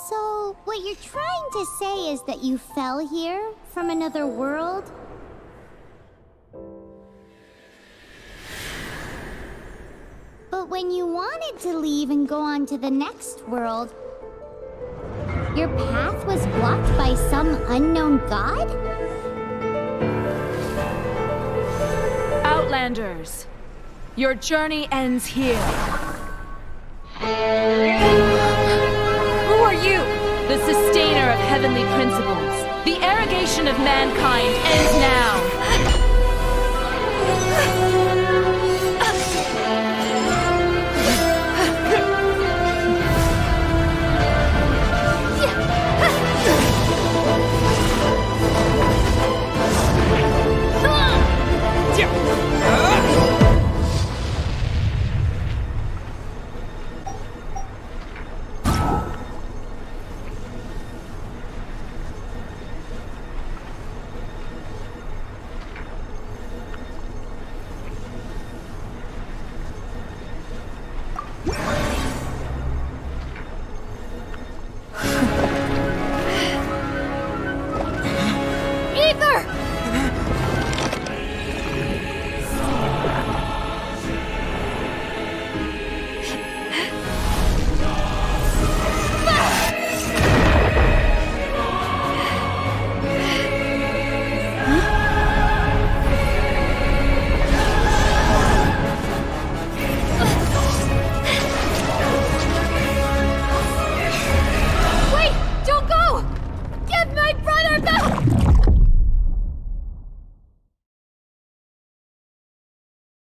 So, what you're trying to say is that you fell here from another world? But when you wanted to leave and go on to the next world, your path was blocked by some unknown god? Outlanders, your journey ends here. Who are you? The sustainer of heavenly principles. The arrogation of mankind ends now.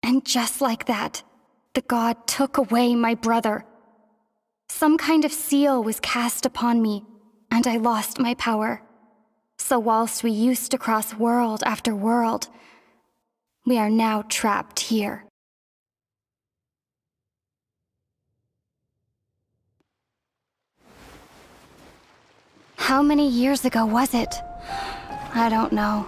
And just like that, the god took away my brother. Some kind of seal was cast upon me, and I lost my power. So whilst we used to cross world after world, we are now trapped here. How many years ago was it? I don't know.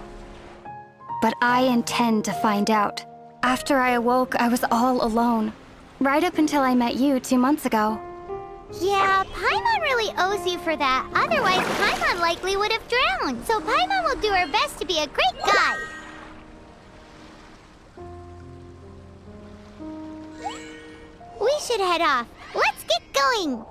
But I intend to find out. After I awoke, I was all alone. Right up until I met you 2 months ago. Yeah, Paimon really owes you for that. Otherwise, Paimon likely would have drowned. So Paimon will do her best to be a great guide. We should head off. Let's get going.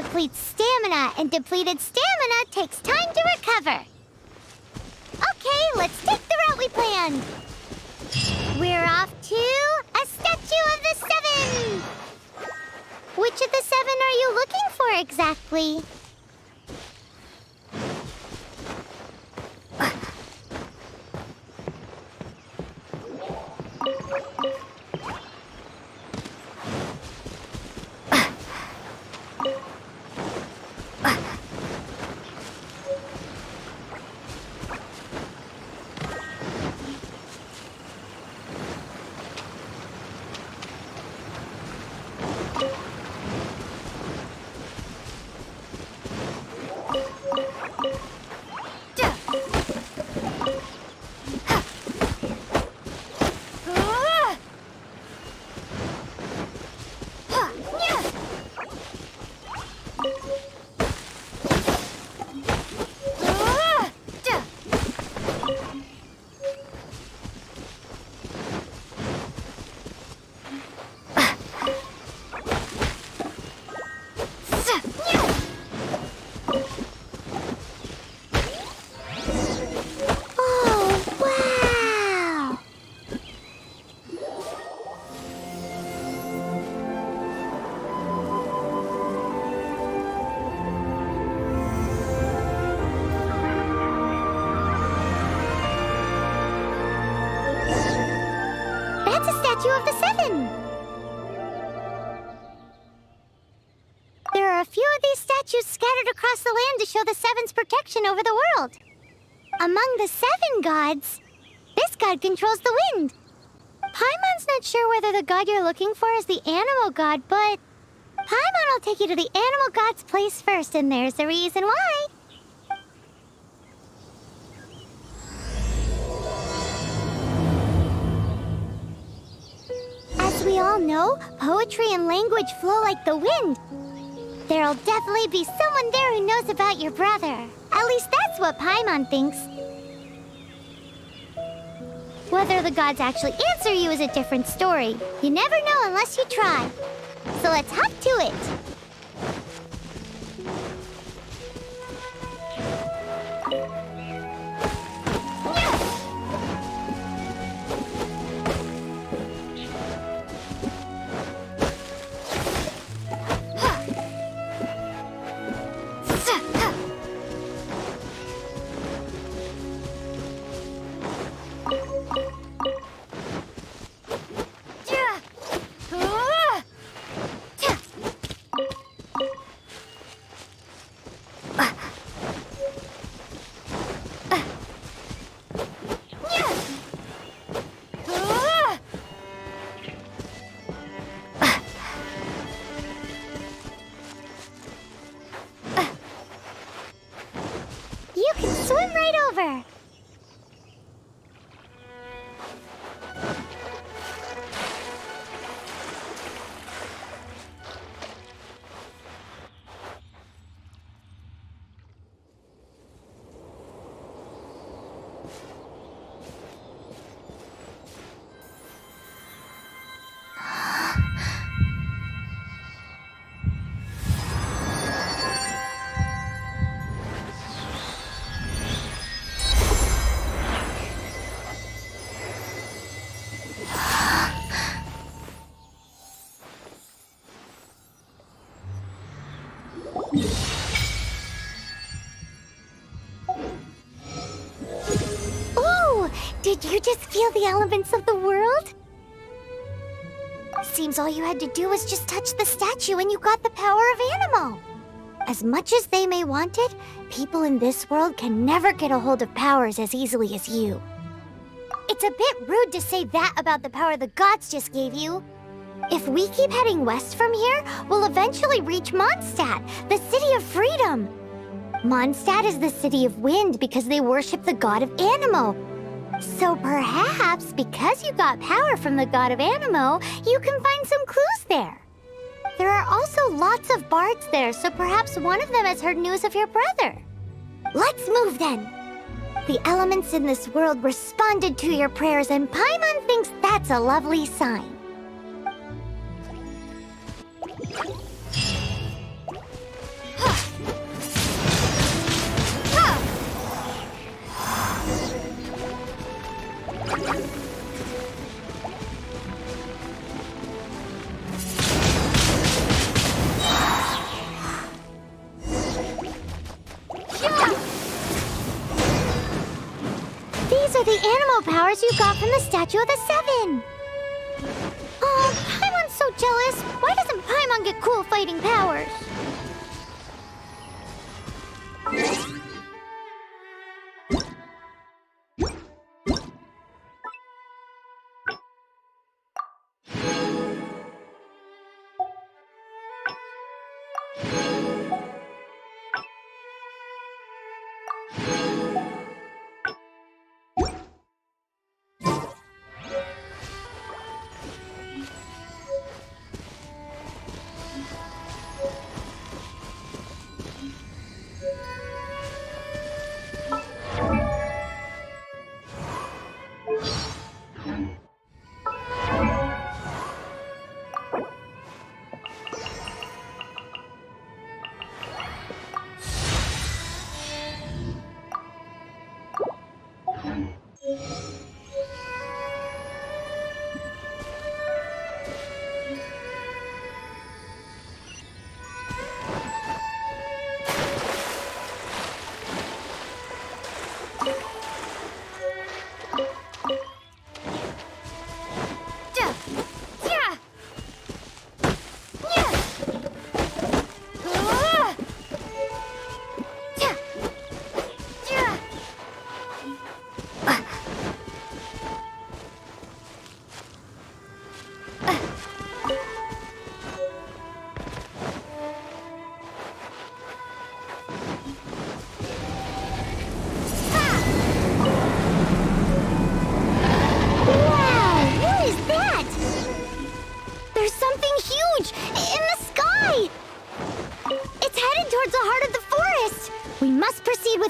depletes stamina, and depleted stamina takes time to recover. Okay, let's take the route we planned. We're off to a statue of the seven. Which of the seven are you looking for exactly? Statue of the Seven! There are a few of these statues scattered across the land to show the Seven's protection over the world. Among the seven gods, this god controls the wind. Paimon's not sure whether the god you're looking for is the animal god, but Paimon will take you to the animal god's place first, and there's the reason why. As we all know, poetry and language flow like the wind. There'll definitely be someone there who knows about your brother. At least that's what Paimon thinks. Whether the gods actually answer you is a different story. You never know unless you try. So let's hop to it. You can swim right over. Ooh! Did you just feel the elements of the world? Seems all you had to do was just touch the statue and you got the power of Animo. As much as they may want it, people in this world can never get a hold of powers as easily as you. It's a bit rude to say that about the power the gods just gave you. If we keep heading west from here, we'll eventually reach Mondstadt, the city of freedom. Mondstadt is the city of wind because they worship the god of Animo. So perhaps, because you got power from the god of Animo, you can find some clues there. There are also lots of bards there, so perhaps one of them has heard news of your brother. Let's move then. The elements in this world responded to your prayers, and Paimon thinks that's a lovely sign. These are the animal powers you got from the Statue of the Seven. Oh, Paimon's so jealous. Why doesn't Paimon get cool fighting powers?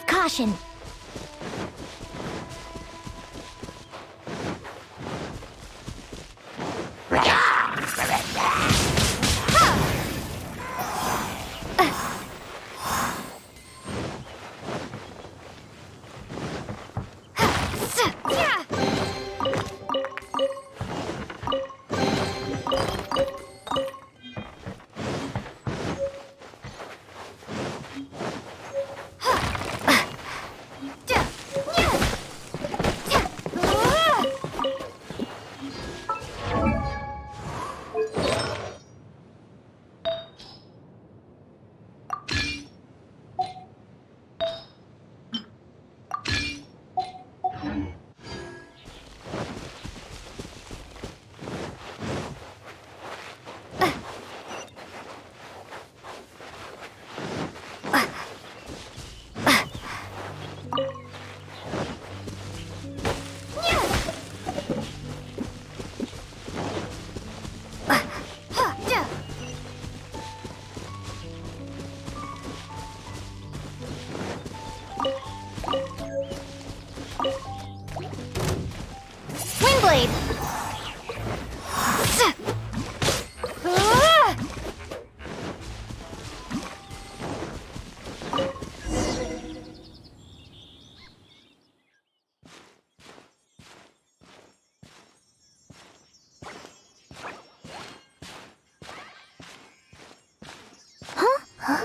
Caution.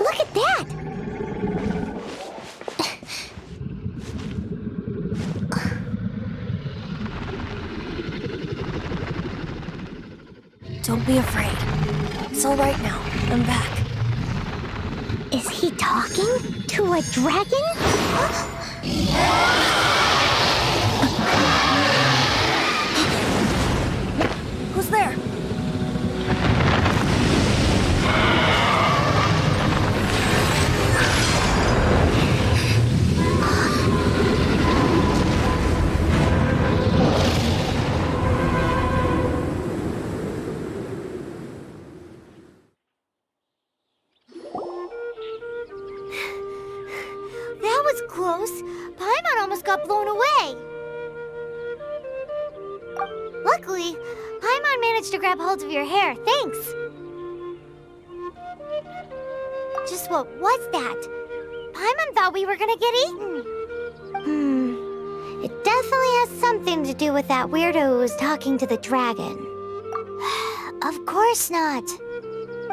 Look at that! Don't be afraid. It's all right now. I'm back. Is he talking to a dragon? Who's there? Close. Paimon almost got blown away. Luckily, Paimon managed to grab hold of your hair. Thanks. Just what was that? Paimon thought we were gonna get eaten. It definitely has something to do with that weirdo who was talking to the dragon. Of course not.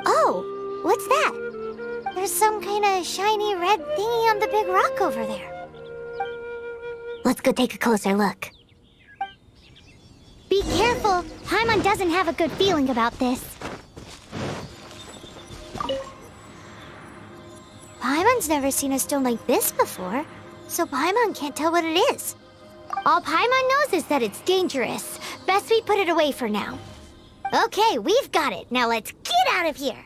Oh, what's that? There's some kind of shiny red thingy on the big rock over there. Let's go take a closer look. Be careful! Paimon doesn't have a good feeling about this. Paimon's never seen a stone like this before, so Paimon can't tell what it is. All Paimon knows is that it's dangerous. Best we put it away for now. Okay, we've got it. Now let's get out of here!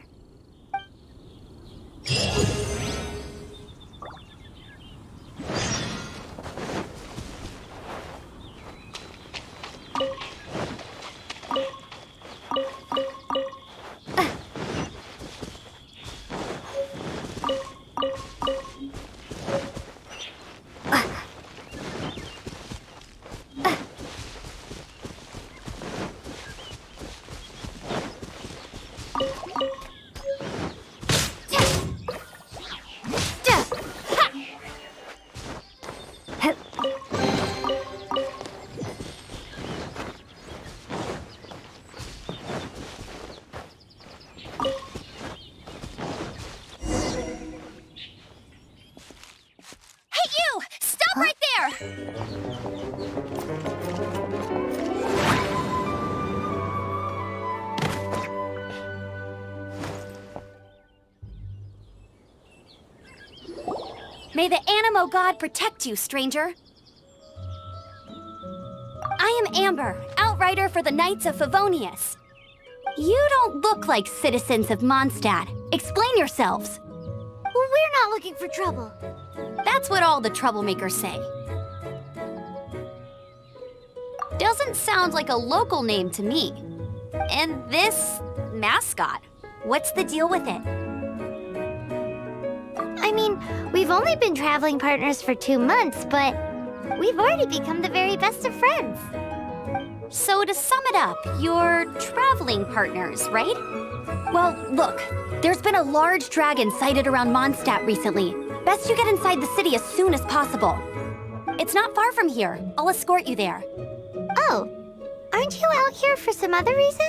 May the Animo God protect you, stranger. I am Amber, outrider for the Knights of Favonius. You don't look like citizens of Mondstadt. Explain yourselves. We're not looking for trouble. That's what all the troublemakers say. Doesn't sound like a local name to me. And this mascot, what's the deal with it? I mean, we've only been traveling partners for 2 months, but we've already become the very best of friends. So to sum it up, you're traveling partners, right? Well, look, there's been a large dragon sighted around Mondstadt recently. Best you get inside the city as soon as possible. It's not far from here. I'll escort you there. Oh, aren't you out here for some other reason?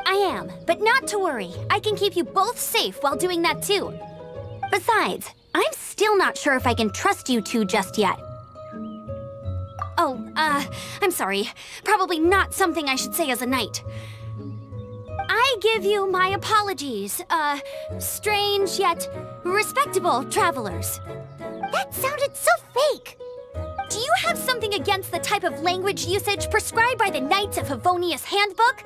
I am, but not to worry. I can keep you both safe while doing that too. Besides, I'm still not sure if I can trust you two just yet. Oh, I'm sorry. Probably not something I should say as a knight. I give you my apologies, strange yet respectable travelers. That sounded so fake! Do you have something against the type of language usage prescribed by the Knights of Favonius Handbook?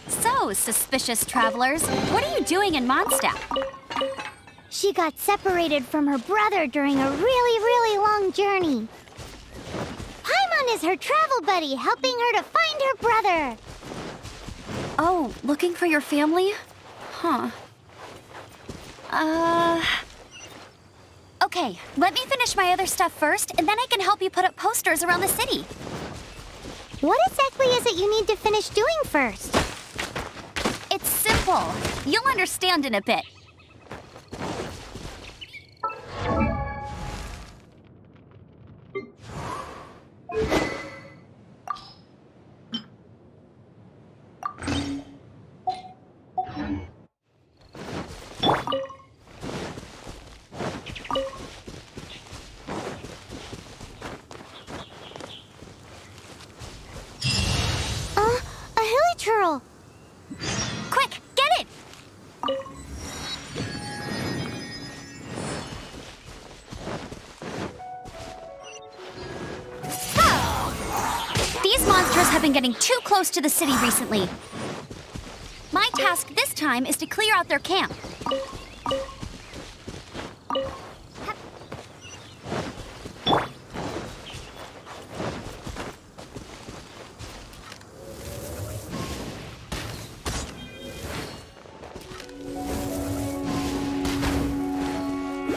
So, suspicious travelers, what are you doing in Mondstadt? She got separated from her brother during a really long journey. Paimon is her travel buddy, helping her to find her brother. Oh, looking for your family? Huh. Okay, let me finish my other stuff first, and then I can help you put up posters around the city. What exactly is it you need to finish doing first? It's simple. You'll understand in a bit. A hilichurl. Quick, get it! These monsters have been getting too close to the city recently. My task this time is to clear out their camp.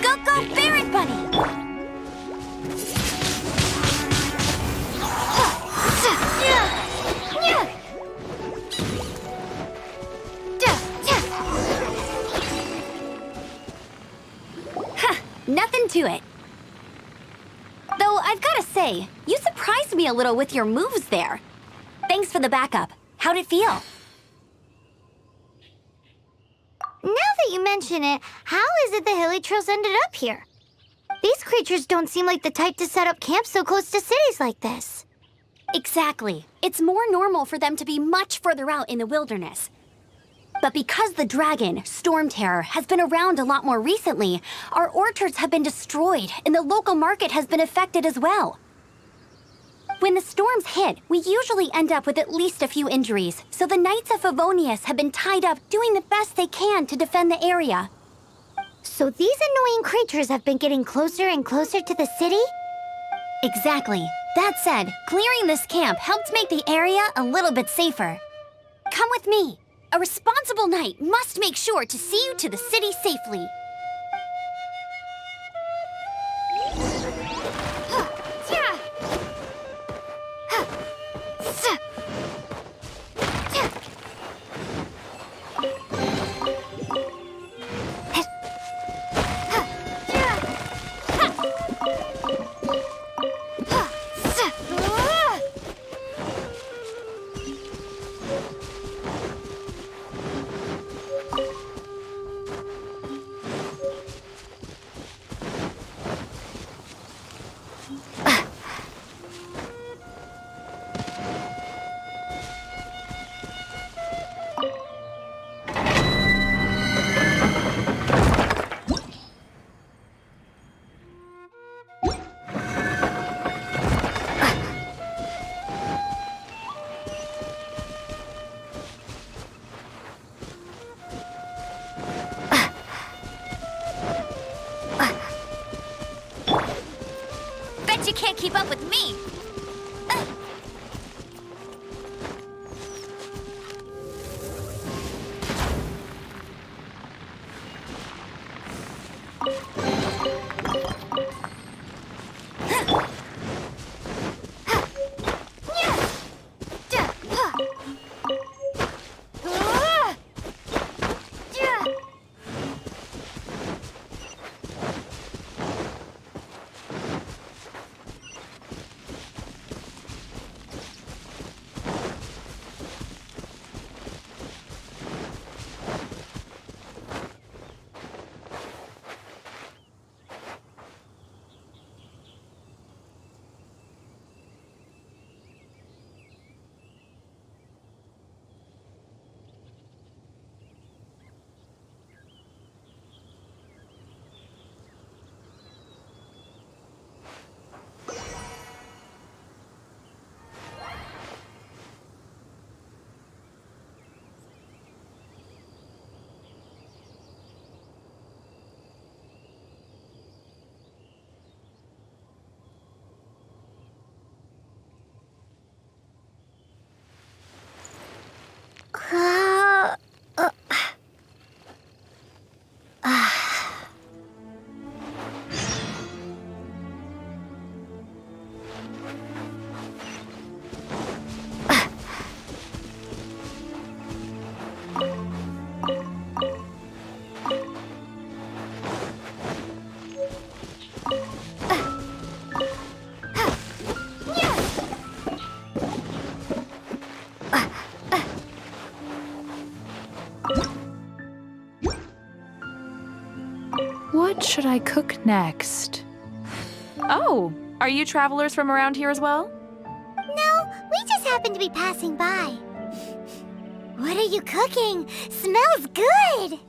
Go, Barret Bunny! Nothing to it. Though I've gotta say, you surprised me a little with your moves there. Thanks for the backup. How'd it feel? Now that you mention it, how is it the Hilly Trolls ended up here? These creatures don't seem like the type to set up camp so close to cities like this. Exactly. It's more normal for them to be much further out in the wilderness. But because the dragon, Storm Terror, has been around a lot more recently, our orchards have been destroyed and the local market has been affected as well. When the storms hit, we usually end up with at least a few injuries, so the Knights of Favonius have been tied up doing the best they can to defend the area. So these annoying creatures have been getting closer and closer to the city? Exactly. That said, clearing this camp helped make the area a little bit safer. Come with me. A responsible knight must make sure to see you to the city safely. Bet you can't keep up with me. What should I cook next? Oh, are you travelers from around here as well? No, we just happened to be passing by. What are you cooking? Smells good!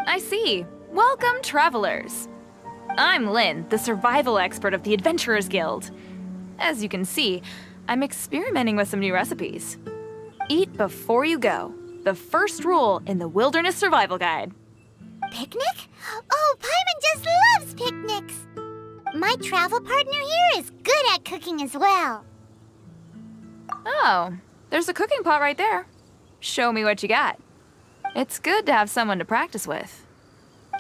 I see. Welcome, travelers. I'm Lynn, the survival expert of the Adventurers Guild. As you can see, I'm experimenting with some new recipes. Eat before you go. The first rule in the Wilderness Survival Guide. Picnic? Oh, Paimon just loves picnics! My travel partner here is good at cooking as well. Oh, there's a cooking pot right there. Show me what you got. It's good to have someone to practice with.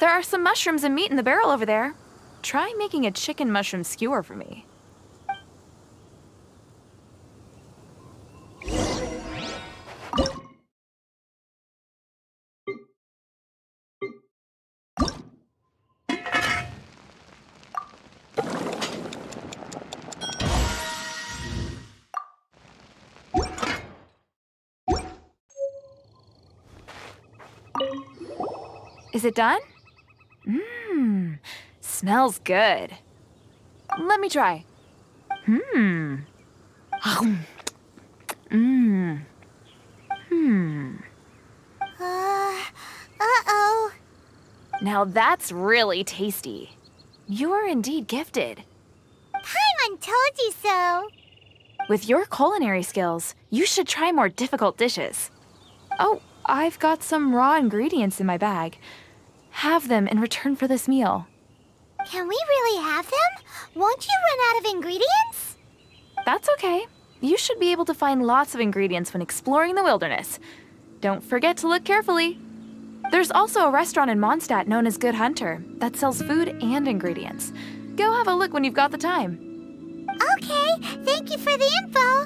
There are some mushrooms and meat in the barrel over there. Try making a chicken mushroom skewer for me. Is it done? Mmm, smells good. Let me try. Mmm. Mmm. Hmm. Uh-oh. Now that's really tasty. You're indeed gifted. Paimon told you so. With your culinary skills, you should try more difficult dishes. Oh, I've got some raw ingredients in my bag. Have them in return for this meal. Can we really have them? Won't you run out of ingredients? That's okay. You should be able to find lots of ingredients when exploring the wilderness. Don't forget to look carefully. There's also a restaurant in Mondstadt known as Good Hunter that sells food and ingredients. Go have a look when you've got the time. Okay, thank you for the info.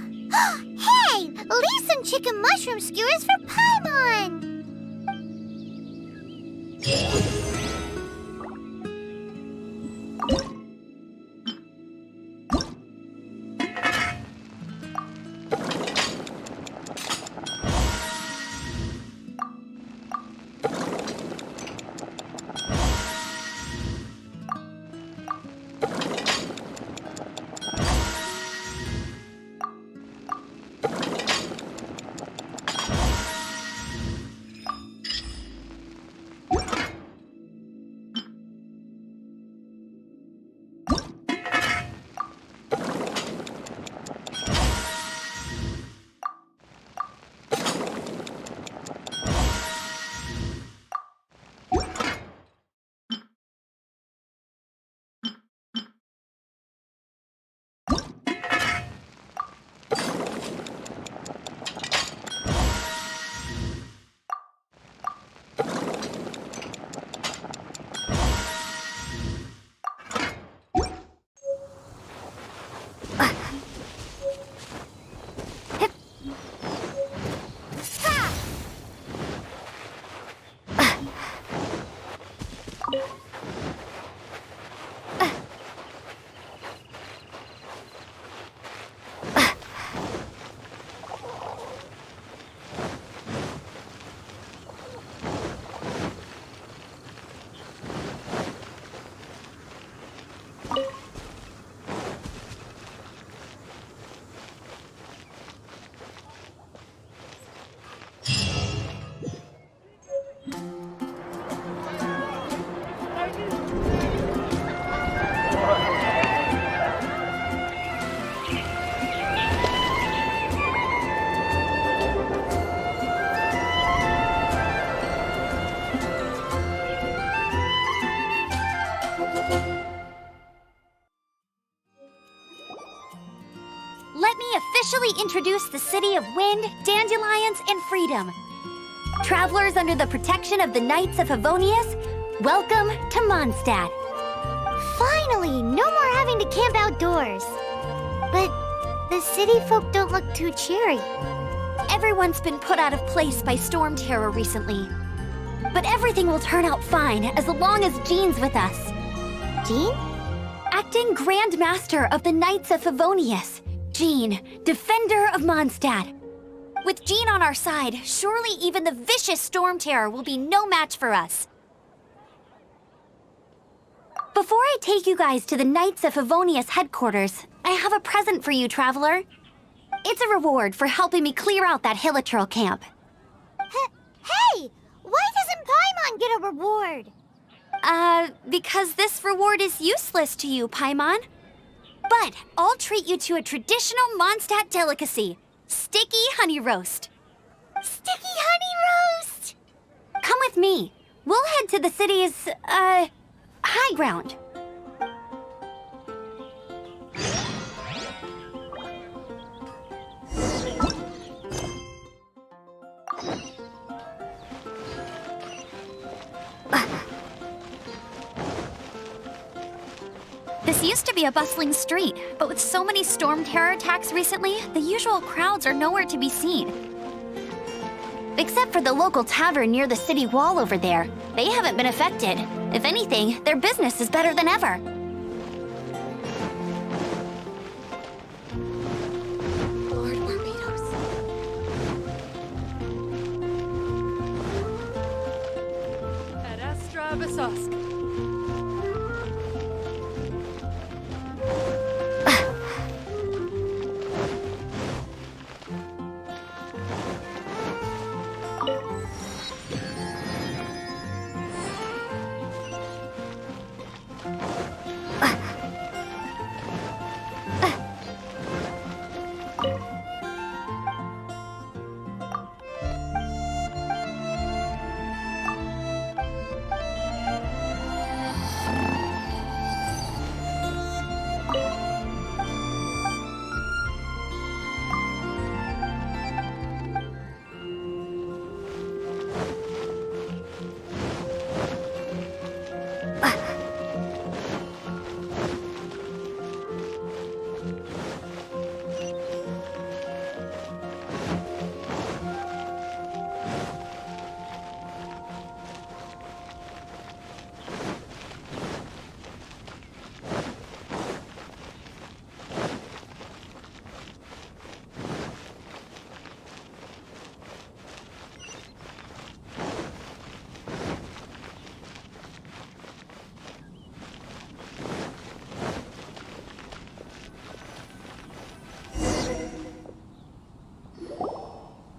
Hey, leave some chicken mushroom skewers for Paimon. Let me officially introduce the city of wind, dandelions, and freedom. Travelers under the protection of the Knights of Favonius, welcome to Mondstadt. Finally, no more having to camp outdoors. But the city folk don't look too cheery. Everyone's been put out of place by storm terror recently. But everything will turn out fine as long as Jean's with us. Jean? Acting Grand Master of the Knights of Favonius, Jean, Defender of Mondstadt. With Jean on our side, surely even the vicious storm terror will be no match for us. Before I take you guys to the Knights of Favonius headquarters, I have a present for you, Traveler. It's a reward for helping me clear out that Hilitril camp. Hey! Why doesn't Paimon get a reward? Because this reward is useless to you, Paimon. But I'll treat you to a traditional Mondstadt delicacy, sticky honey roast. Sticky honey roast! Come with me. We'll head to the city's, high ground. This used to be a bustling street, but with so many storm terror attacks recently, the usual crowds are nowhere to be seen. Except for the local tavern near the city wall over there. They haven't been affected. If anything, their business is better than ever. Lord Barbados. task.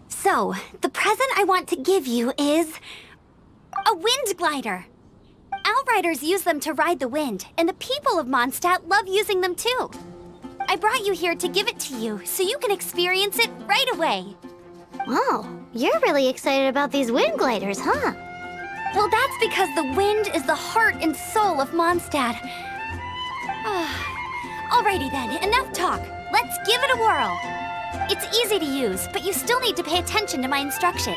So, the present I want to give you is a wind glider. Outriders use them to ride the wind, and the people of Mondstadt love using them too. I brought you here to give it to you, so you can experience it right away. Oh, you're really excited about these wind gliders, huh? Well, that's because the wind is the heart and soul of Mondstadt. Alrighty then, enough talk. Let's give it a whirl. It's easy to use, but you still need to pay attention to my instructions.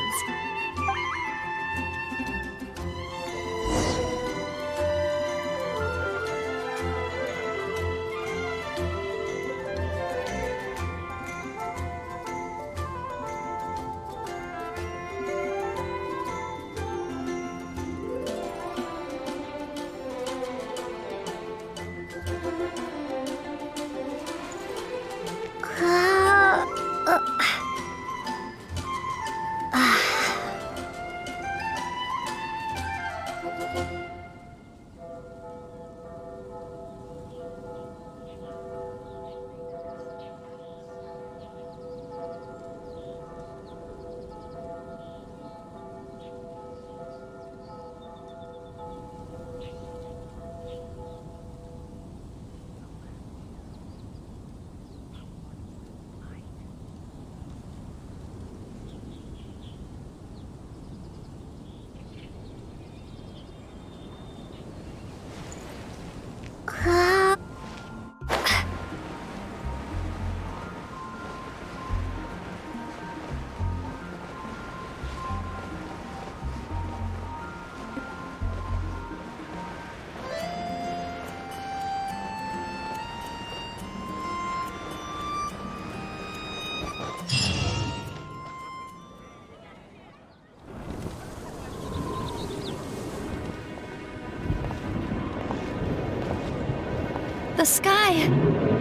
The sky.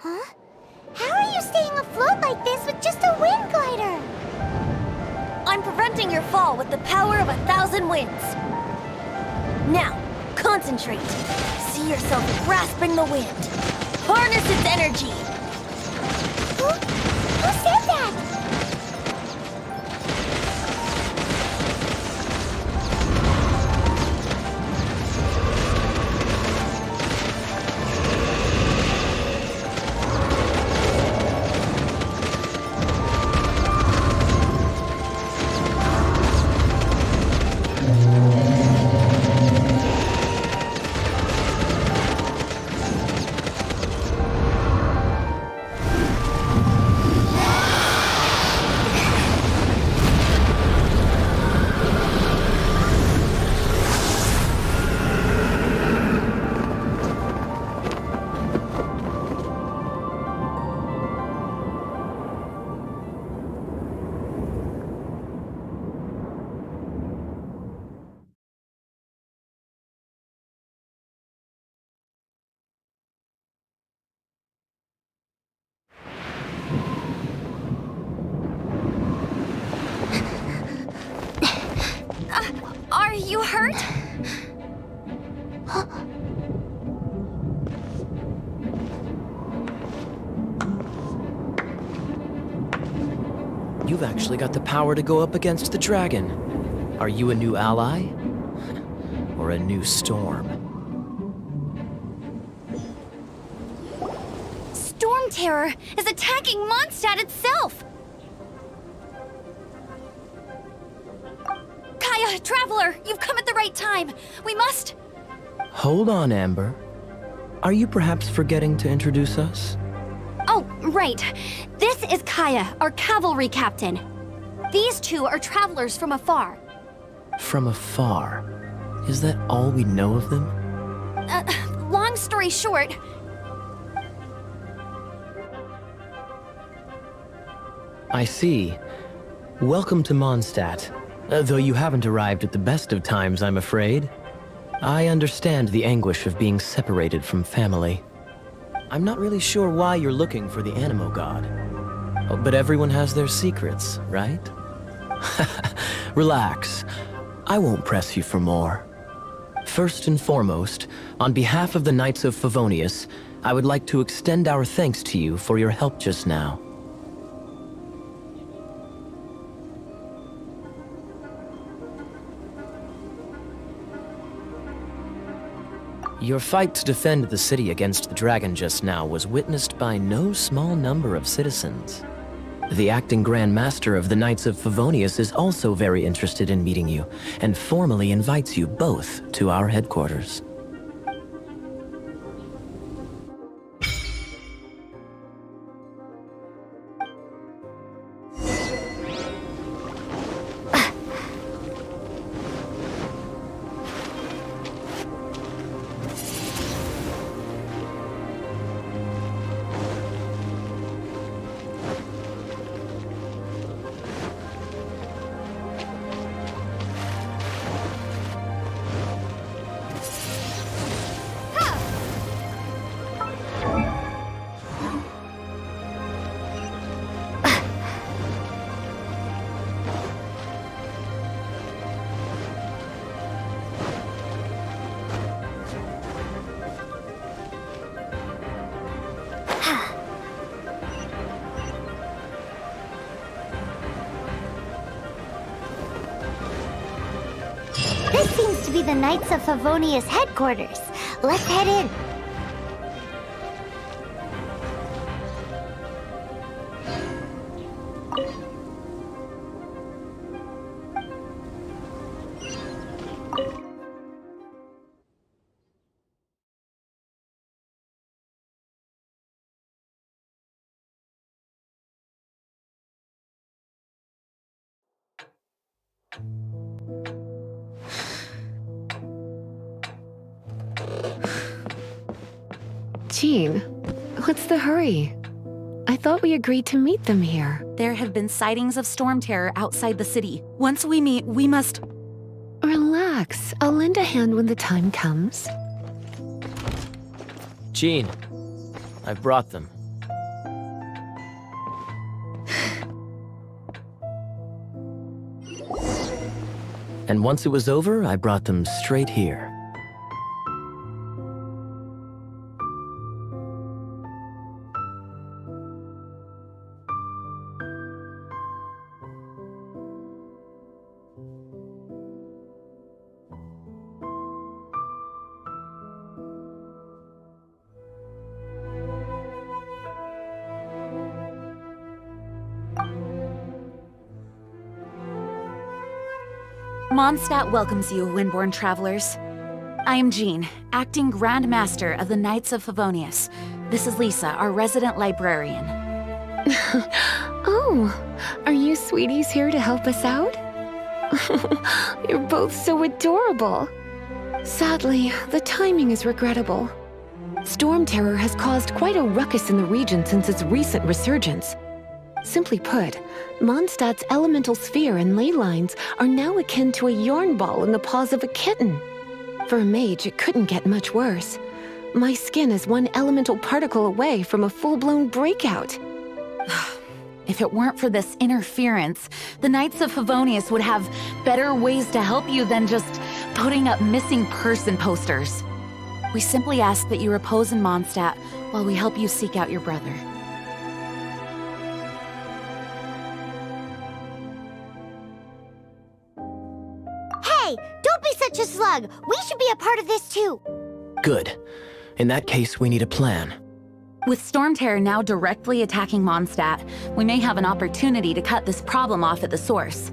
Huh? How are you staying afloat like this with just a wind glider? I'm preventing your fall with the power of 1,000 winds. Now, concentrate. See yourself grasping the wind. Harness its energy. Who said that? you hurt? You've actually got the power to go up against the dragon. Are you a new ally? Or a new storm? Storm Terror is attacking Mondstadt itself! Kaya, Traveler, you've come at the right time. We must... Hold on, Amber. Are you perhaps forgetting to introduce us? Oh, right. This is Kaya, our cavalry captain. These two are travelers from afar. From afar? Is that all we know of them? Long story short... I see. Welcome to Mondstadt. Though you haven't arrived at the best of times, I'm afraid. I understand the anguish of being separated from family. I'm not really sure why you're looking for the Animo God. Oh, but everyone has their secrets, right? Relax. I won't press you for more. First and foremost, on behalf of the Knights of Favonius, I would like to extend our thanks to you for your help just now. Your fight to defend the city against the dragon just now was witnessed by no small number of citizens. The acting Grand Master of the Knights of Favonius is also very interested in meeting you, and formally invites you both to our headquarters. This seems to be the Knights of Favonius headquarters. Let's head in. Jean, what's the hurry? I thought we agreed to meet them here. There have been sightings of storm terror outside the city. Once we meet, we must... Relax. I'll lend a hand when the time comes. Jean, I've brought them. And once it was over, I brought them straight here. Mondstadt welcomes you, Windborn travelers. I am Jean, acting Grand Master of the Knights of Favonius. This is Lisa, our resident librarian. Oh, are you sweeties here to help us out? You're both so adorable. Sadly, the timing is regrettable. Storm terror has caused quite a ruckus in the region since its recent resurgence. Simply put, Mondstadt's elemental sphere and ley lines are now akin to a yarn ball in the paws of a kitten. For a mage, it couldn't get much worse. My skin is one elemental particle away from a full-blown breakout. If it weren't for this interference, the Knights of Favonius would have better ways to help you than just putting up missing person posters. We simply ask that you repose in Mondstadt while we help you seek out your brother. Hey, don't be such a slug! We should be a part of this too! Good. In that case, we need a plan. With Storm Terror now directly attacking Mondstadt, we may have an opportunity to cut this problem off at the source.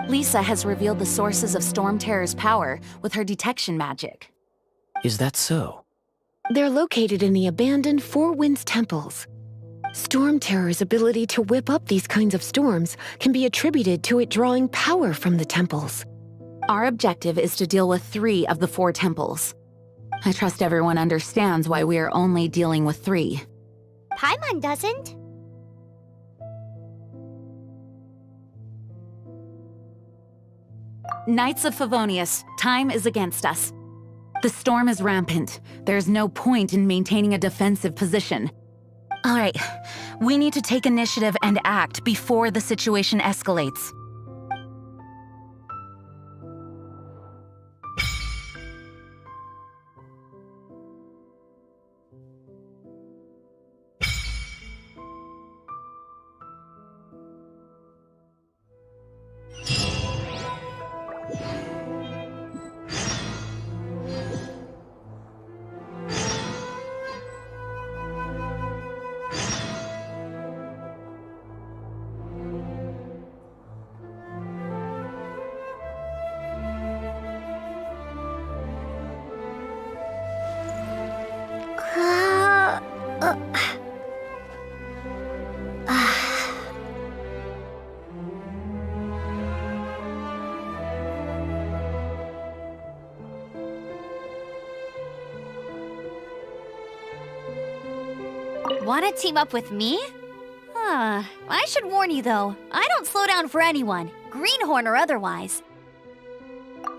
Lisa has revealed the sources of Storm Terror's power with her detection magic. Is that so? They're located in the abandoned Four Winds temples. Storm Terror's ability to whip up these kinds of storms can be attributed to it drawing power from the temples. Our objective is to deal with 3 of the 4 temples. I trust everyone understands why we are only dealing with 3. Paimon doesn't. Knights of Favonius, time is against us. The storm is rampant. There's no point in maintaining a defensive position. All right, we need to take initiative and act before the situation escalates. Want to team up with me? I should warn you though, I don't slow down for anyone, greenhorn or otherwise.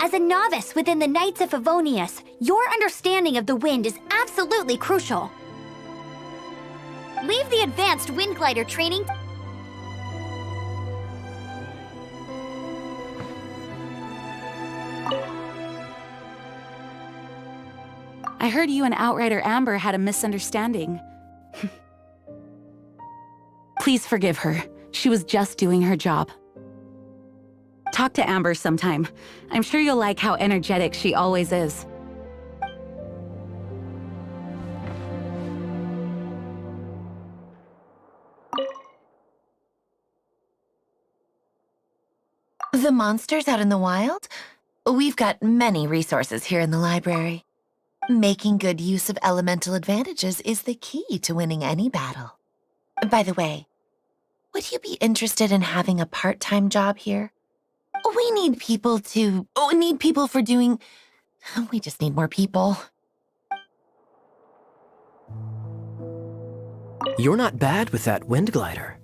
As a novice within the Knights of Favonius, your understanding of the wind is absolutely crucial. Leave the advanced wind glider training. I heard you and Outrider Amber had a misunderstanding. Please forgive her. She was just doing her job. Talk to Amber sometime. I'm sure you'll like how energetic she always is. The monsters out in the wild? We've got many resources here in the library. Making good use of elemental advantages is the key to winning any battle. By the way, would you be interested in having a part-time job here? We need people for doing... We just need more people. You're not bad with that wind glider.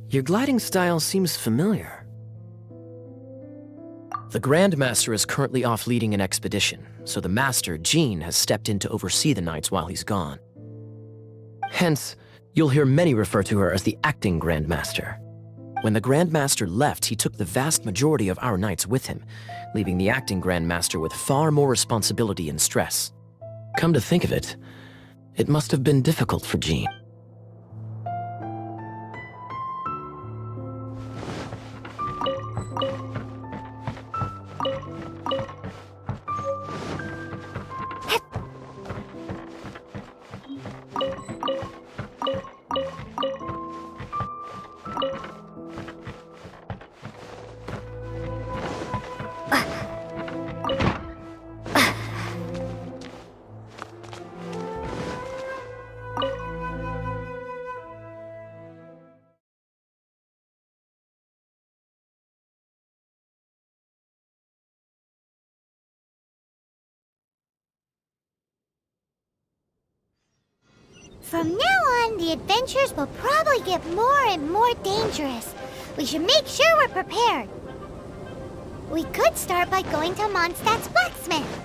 Your gliding style seems familiar. The Grand Master is currently off leading an expedition, so the Master, Jean, has stepped in to oversee the Knights while he's gone. Hence, you'll hear many refer to her as the acting Grand Master. When the Grand Master left, he took the vast majority of our Knights with him, leaving the acting Grand Master with far more responsibility and stress. Come to think of it, it must have been difficult for Jean. From now on, the adventures will probably get more and more dangerous. We should make sure we're prepared. We could start by going to Mondstadt's blacksmith.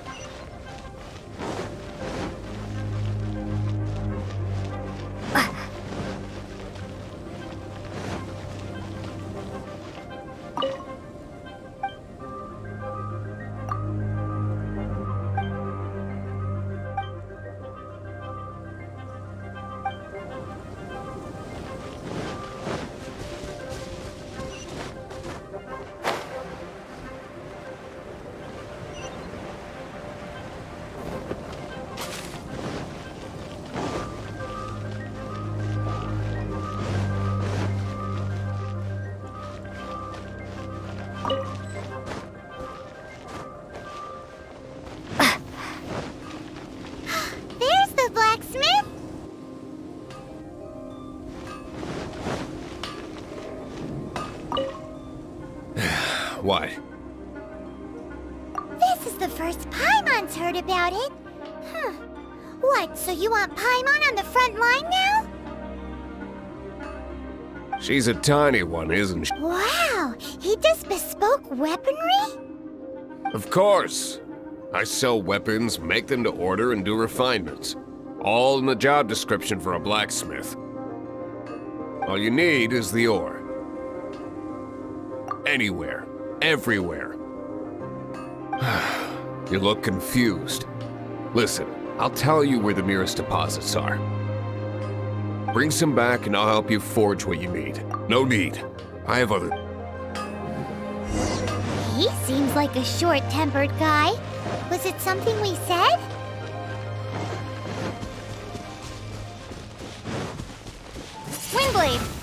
What? This is the first Paimon's heard about it. Huh. What, so you want Paimon on the front line now? She's a tiny one, isn't she? Wow, he does bespoke weaponry? Of course. I sell weapons, make them to order, and do refinements. All in the job description for a blacksmith. All you need is the ore. Anywhere. Everywhere. You look confused. Listen, I'll tell you where the nearest deposits are. Bring some back and I'll help you forge what you need. No need. I have other... He seems like a short-tempered guy. Was it something we said? Windblade!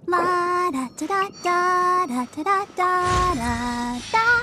La da da da da da da da da da.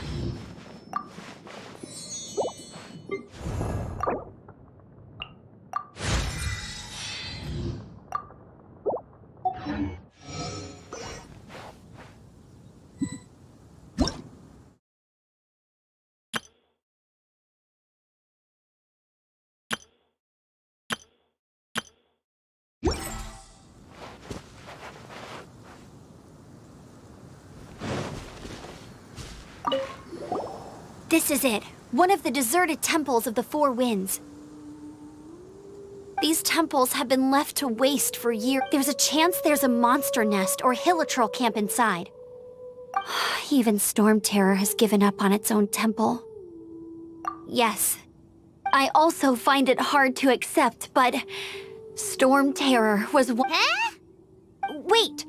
This is it. One of the deserted temples of the Four Winds. These temples have been left to waste for years. There's a chance there's a monster nest or hilitrol camp inside. Even Storm Terror has given up on its own temple. Yes, I also find it hard to accept, but Storm Terror was one— Huh? Wait,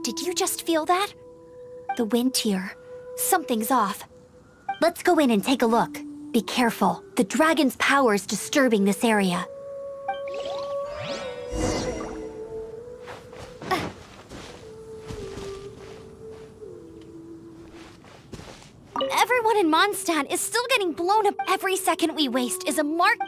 did you just feel that? The wind here. Something's off. Let's go in and take a look. Be careful. The dragon's power is disturbing this area. Everyone in Mondstadt is still getting blown up. Every second we waste is a mark.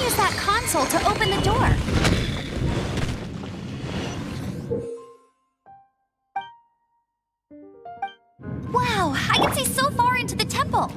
use that console to open the door. Wow, I can see so far into the temple.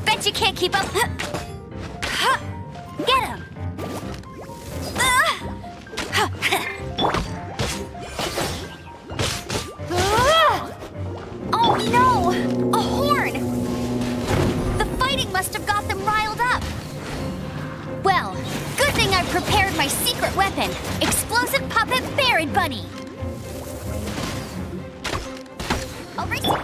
Bet you can't keep up. Get him! Oh no! A horn! The fighting must have got them riled up. Well, good thing I prepared my secret weapon, explosive puppet Buried Bunny. I'll race you.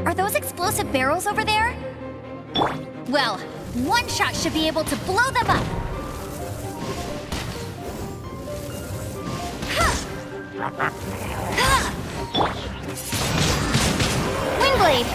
Are those explosive barrels over there? Well, one shot should be able to blow them up. Windblade!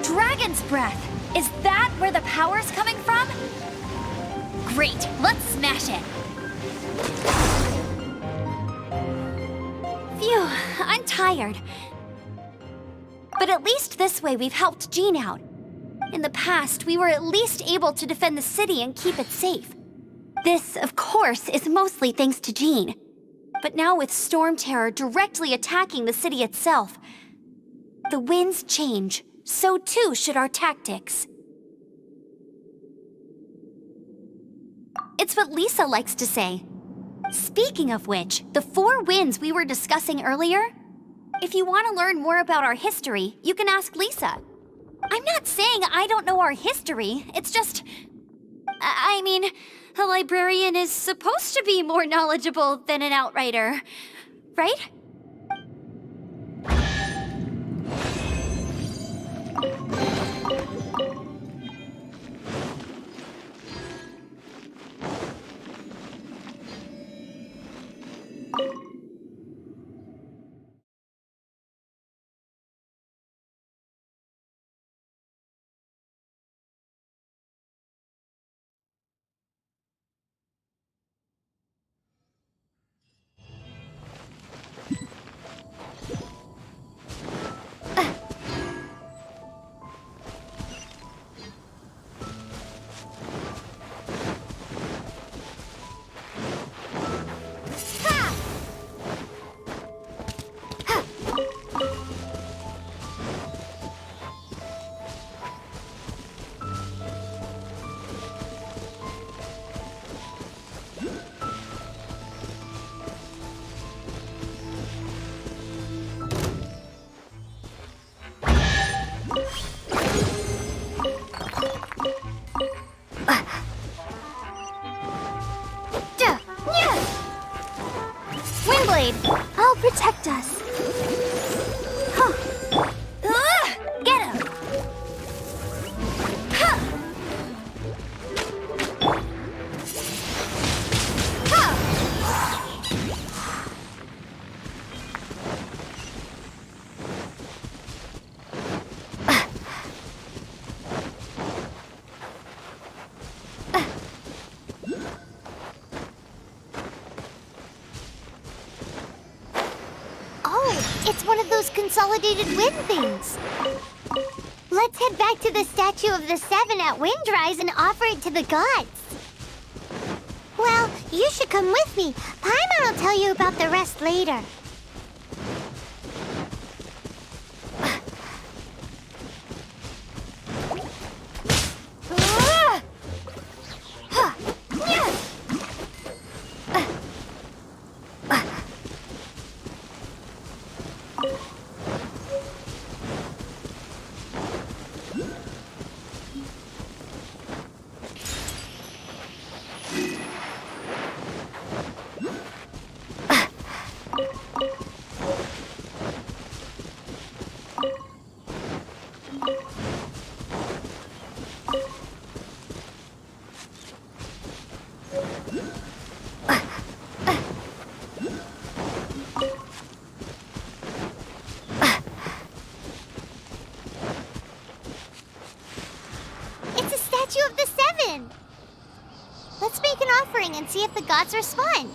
Dragon's breath! Is that where the power's coming from? Great, let's smash it! Phew, I'm tired. But at least this way we've helped Jean out. In the past, we were at least able to defend the city and keep it safe. This, of course, is mostly thanks to Jean. But now with Storm Terror directly attacking the city itself, the winds change. So too should our tactics. It's what Lisa likes to say. Speaking of which, the 4 winds we were discussing earlier, if you want to learn more about our history, you can ask Lisa. I'm not saying I don't know our history, it's just... I mean, a librarian is supposed to be more knowledgeable than an outrider, right? one of those consolidated wind things. Let's head back to the Statue of the Seven at Windrise and offer it to the gods. Well, you should come with me. Paimon will tell you about the rest later. It's a Statue of the Seven! Let's make an offering and see if the gods respond.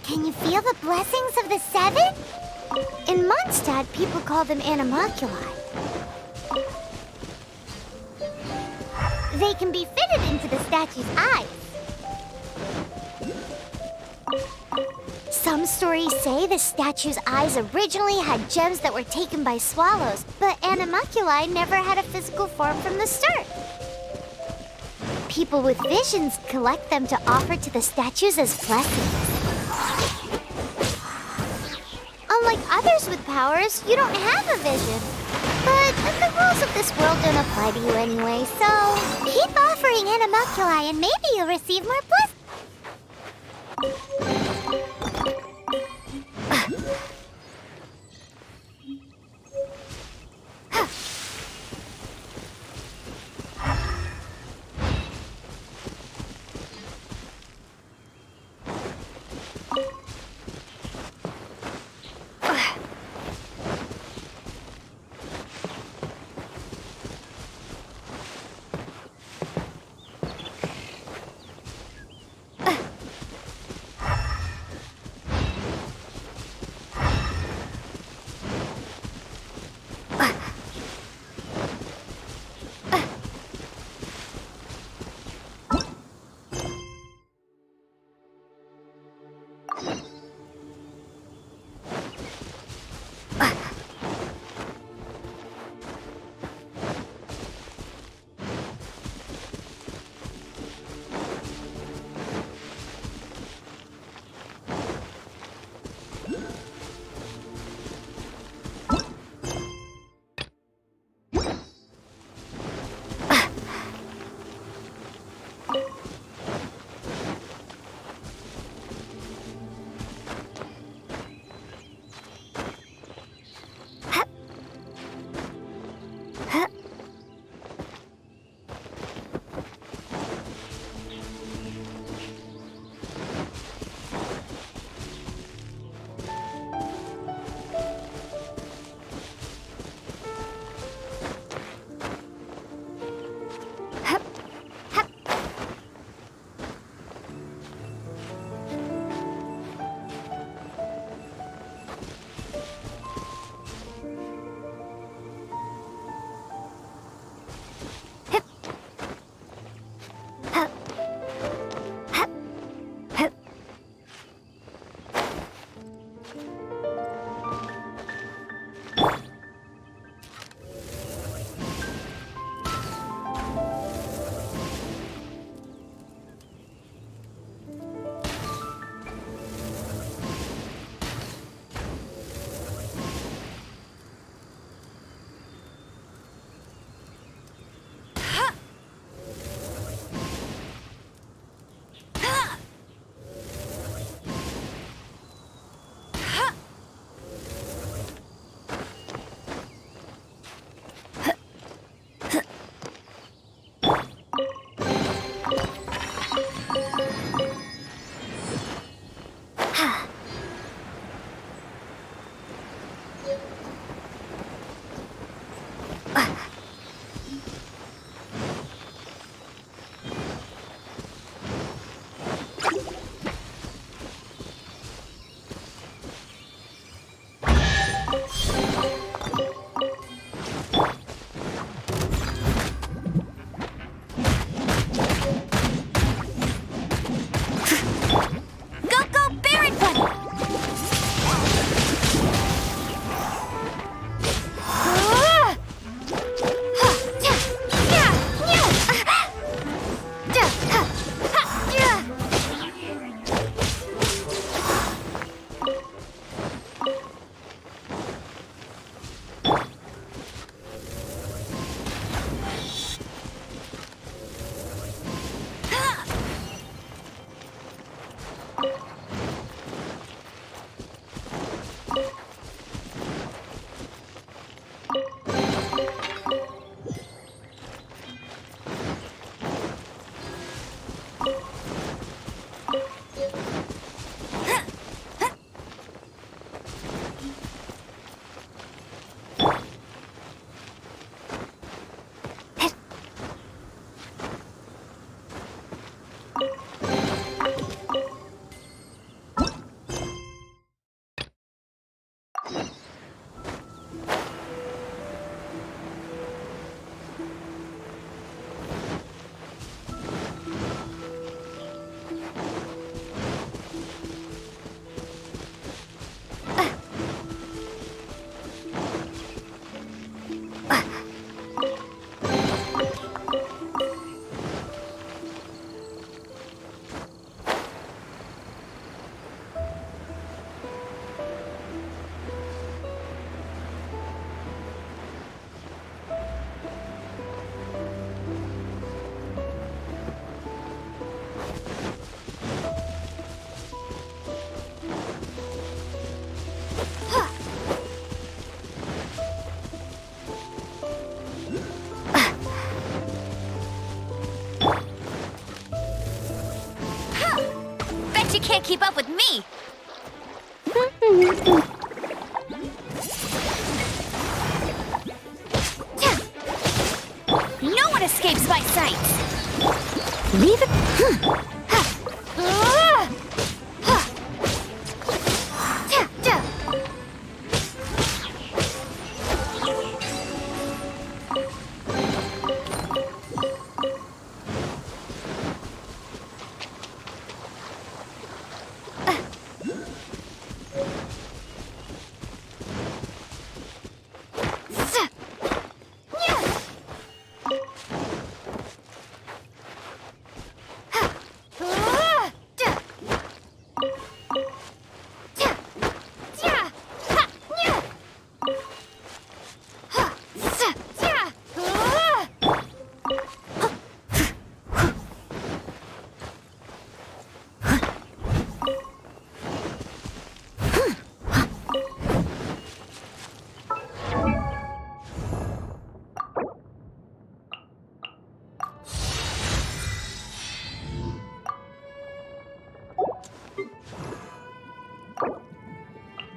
Can you feel the blessings of the Seven? In Mondstadt, people call them animalculi. They can be fitted into the statue's eyes. Some stories say the statue's eyes originally had gems that were taken by swallows, but animalculi never had a physical form from the start. People with visions collect them to offer to the statues as blessings. Unlike others with powers, you don't have a vision. But the rules of this world don't apply to you anyway, so keep offering animalculi and maybe you'll receive more blessings. can't keep up with me! No one escapes my sight! Leave it...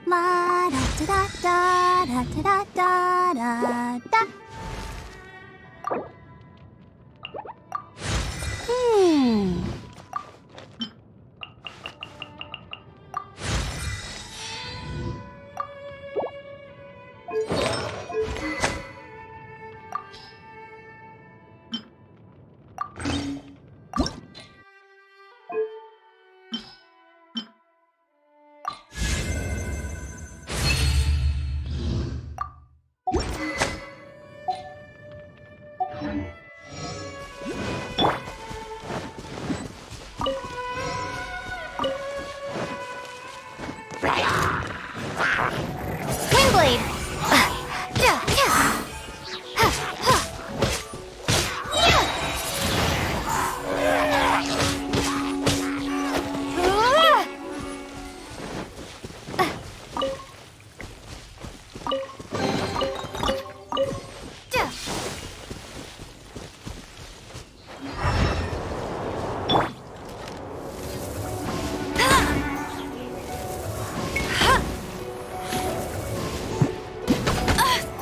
La da da da da da da da da. Windblade!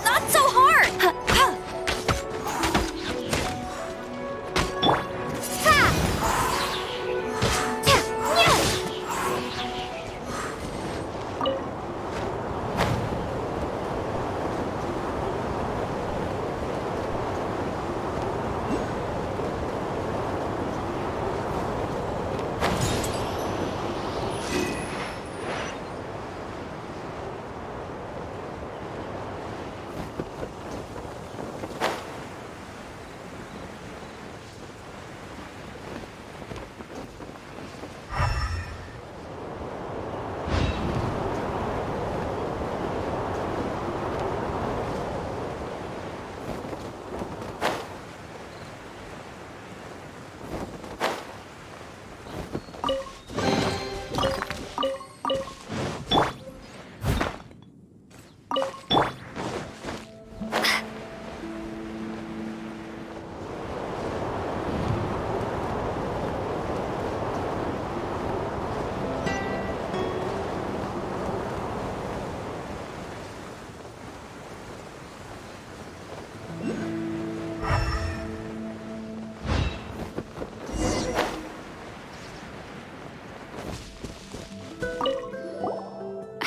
Not so hard!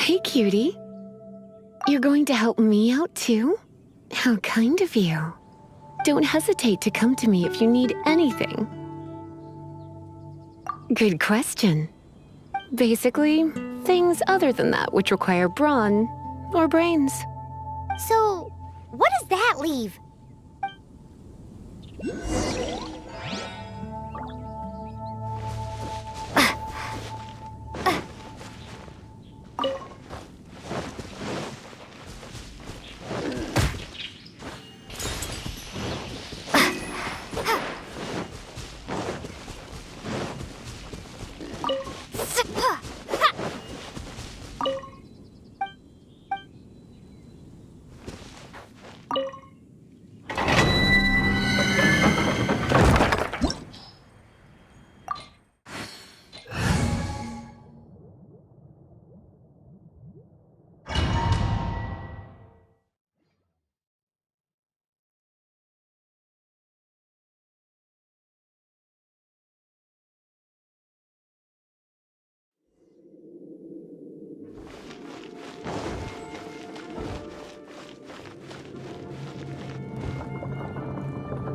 Hey, cutie. You're going to help me out, too? How kind of you. Don't hesitate to come to me if you need anything. Good question. Basically, things other than that which require brawn or brains. So, what does that leave?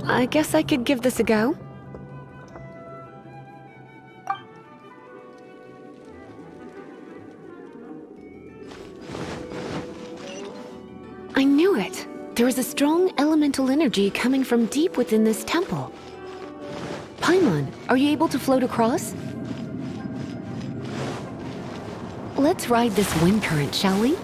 I guess I could give this a go. I knew it. There is a strong elemental energy coming from deep within this temple. Paimon, are you able to float across? Let's ride this wind current, shall we?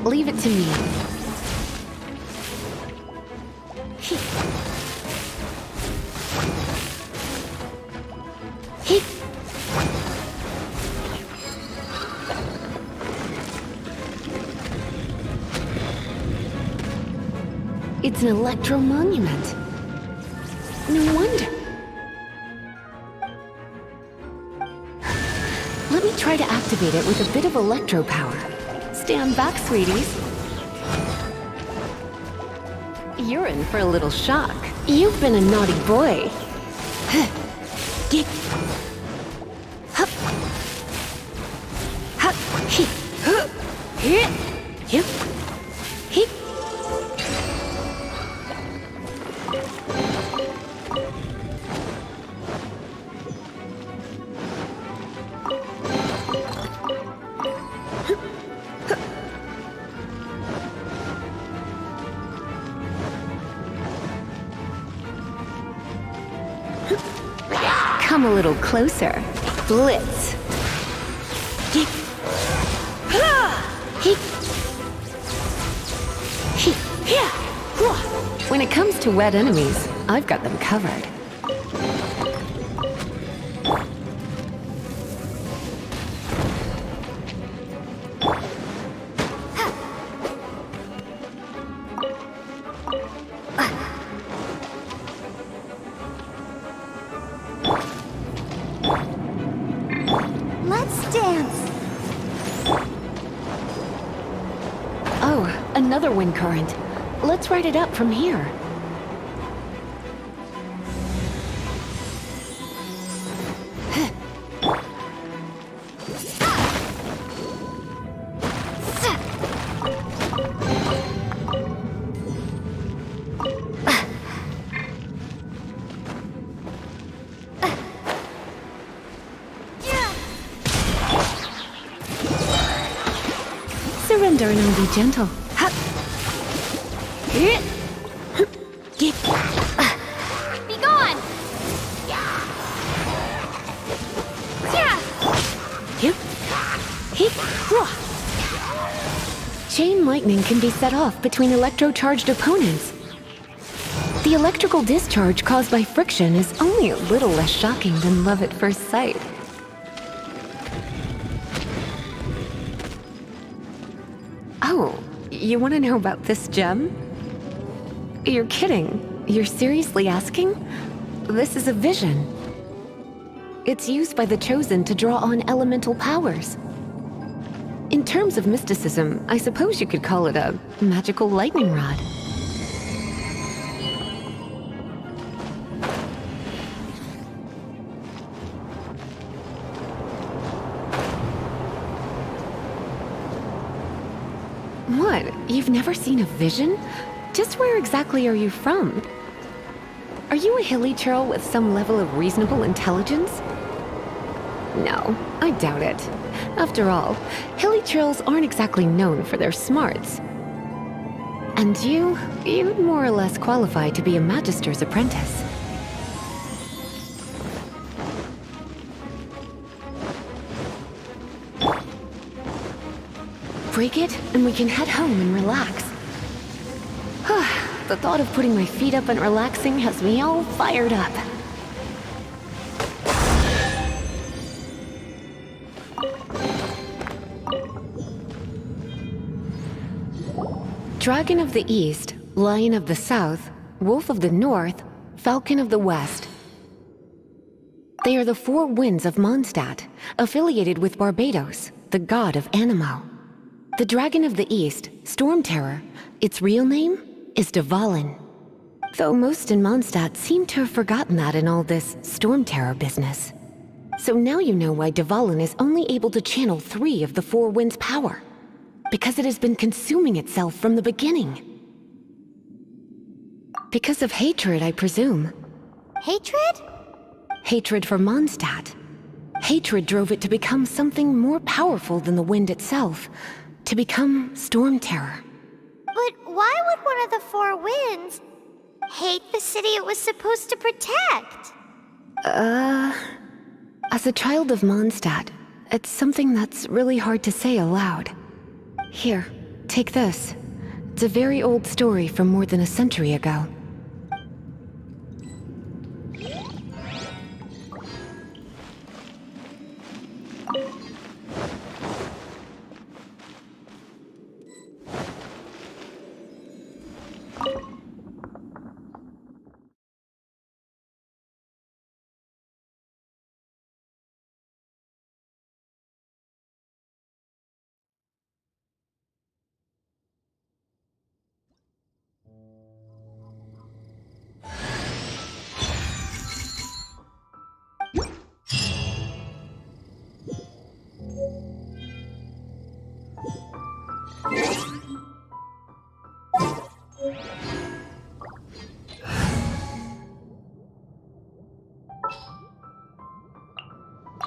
Leave it to me. It's an electro monument. No wonder. Let me try to activate it with a bit of electro power. Stand back, sweeties. You're in for a little shock. You've been a naughty boy. Come a little closer. Blitz. When it comes to wet enemies, I've got them covered. Let's dance. Oh, another wind current. Let's ride it up from here. Surrender and I'll be gentle. Be gone! Chain lightning can be set off between electro-charged opponents. The electrical discharge caused by friction is only a little less shocking than love at first sight. Oh, you want to know about this gem? You're kidding. You're seriously asking? This is a vision. It's used by the Chosen to draw on elemental powers. In terms of mysticism, I suppose you could call it a magical lightning rod. What? You've never seen a vision? Just where exactly are you from? Are you a hilly churl with some level of reasonable intelligence? No, I doubt it. After all, hilly churls aren't exactly known for their smarts. And you'd more or less qualify to be a magister's apprentice. Break it, and we can head home and relax. The thought of putting my feet up and relaxing has me all fired up. Dragon of the East, Lion of the South, Wolf of the North, Falcon of the West. They are the four winds of Mondstadt, affiliated with Barbados, the god of Animo. The Dragon of the East, Storm Terror, its real name is Dvalin. Though most in Mondstadt seem to have forgotten that in all this Storm Terror business. So now you know why Dvalin is only able to channel 3 of the four winds' power. Because it has been consuming itself from the beginning. Because of hatred, I presume. Hatred? Hatred for Mondstadt. Hatred drove it to become something more powerful than the wind itself. To become Storm Terror. But why would one of the four winds hate the city it was supposed to protect? As a child of Mondstadt, it's something that's really hard to say aloud. Here, take this. It's a very old story from more than a century ago.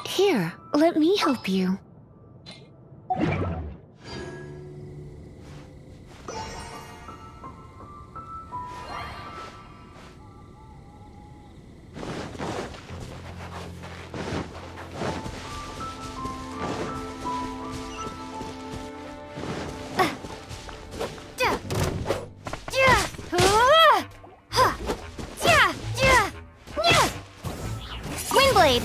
Here, let me help you. Windblade!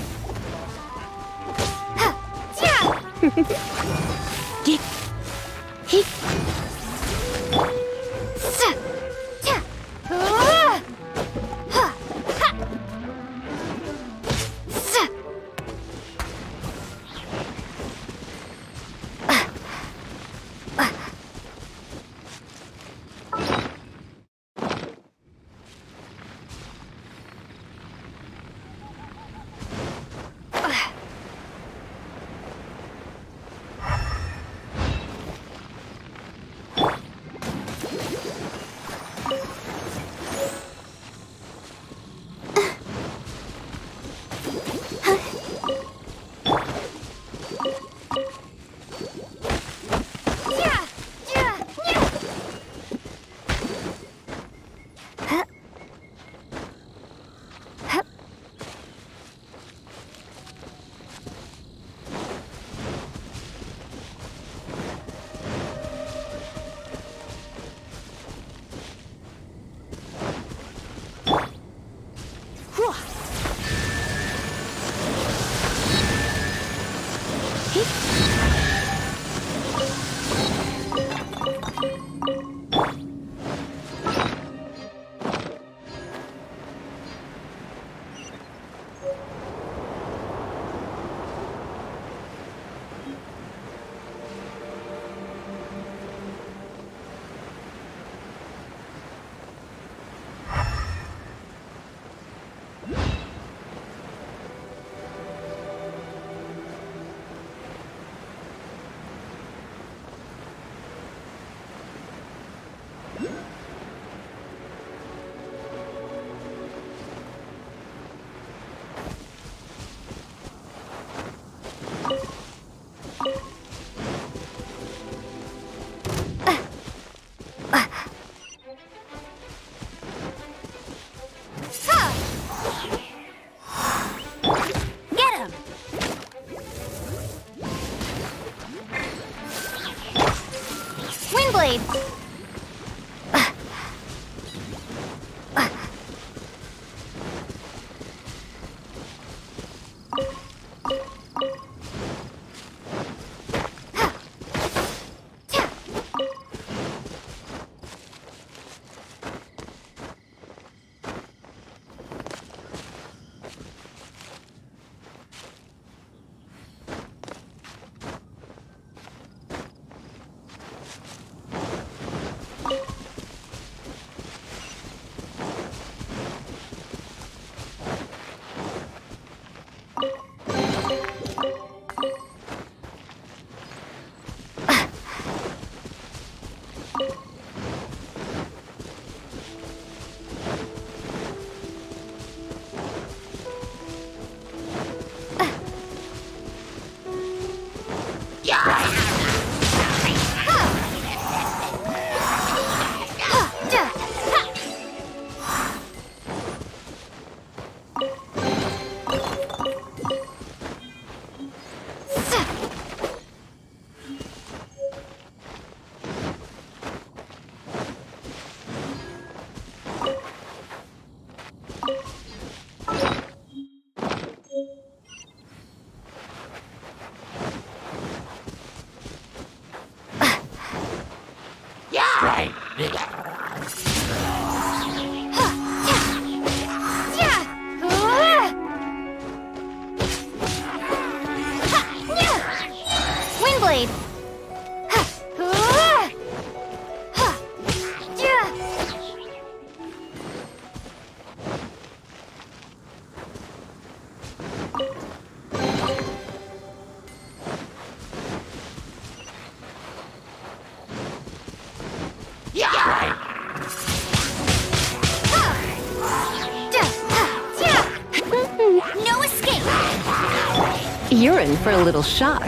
You're in for a little shock.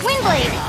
Windblade!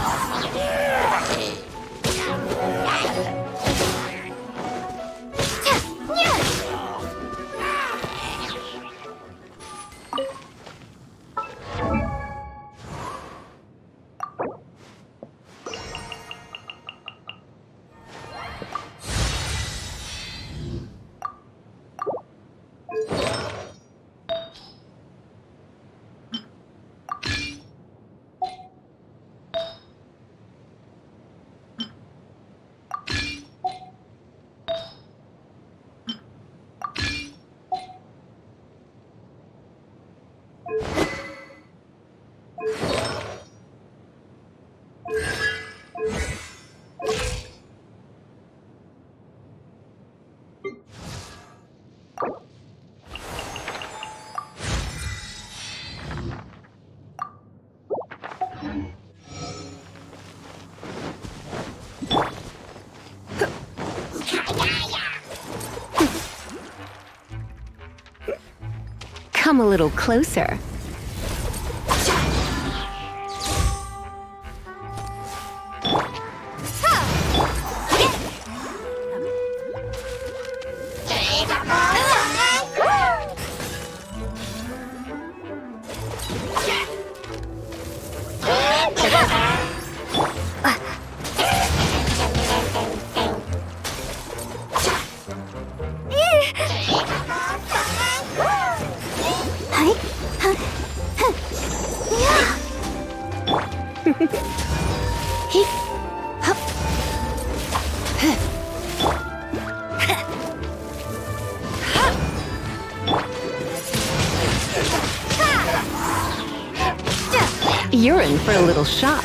Come a little closer. You're in for a little shock.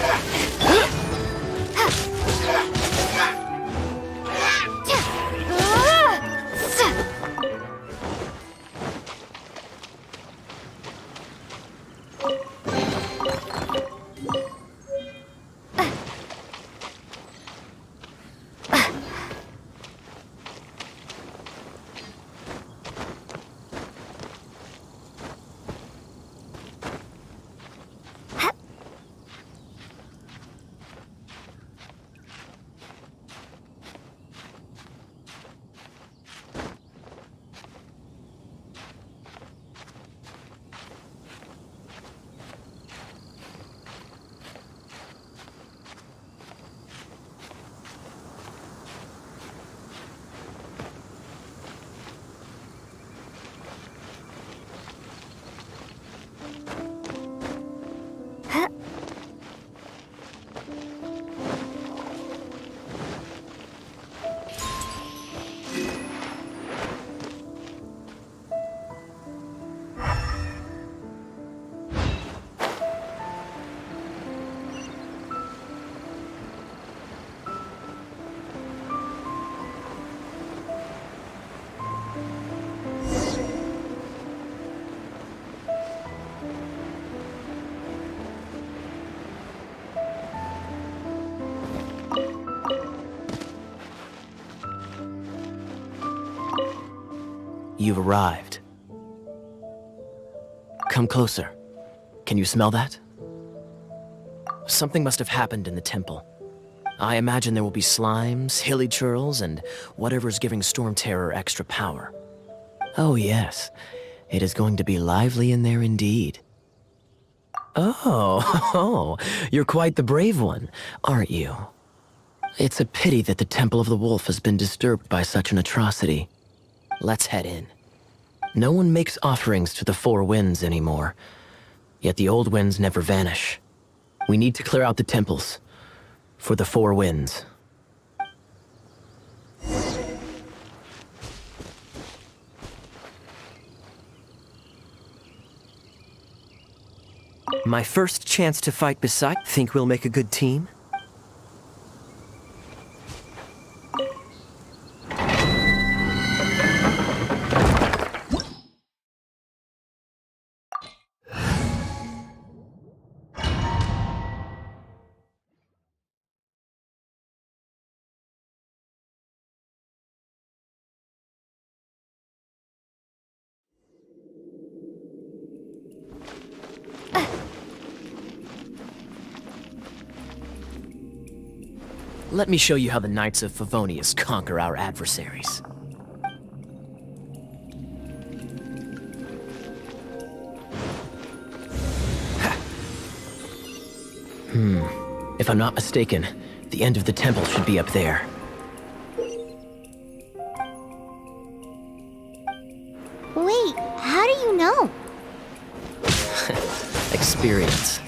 You've arrived. Come closer. Can you smell that? Something must have happened in the temple. I imagine there will be slimes, hilly churls, and whatever's giving Storm Terror extra power. Oh yes, it is going to be lively in there indeed. Oh, you're quite the brave one, aren't you? It's a pity that the Temple of the Wolf has been disturbed by such an atrocity. Let's head in. No one makes offerings to the Four Winds anymore, yet the old winds never vanish. We need to clear out the temples for the Four Winds. My first chance to fight beside. Think we'll make a good team? Let me show you how the Knights of Favonius conquer our adversaries. If I'm not mistaken, the end of the temple should be up there. Wait, how do you know? Experience.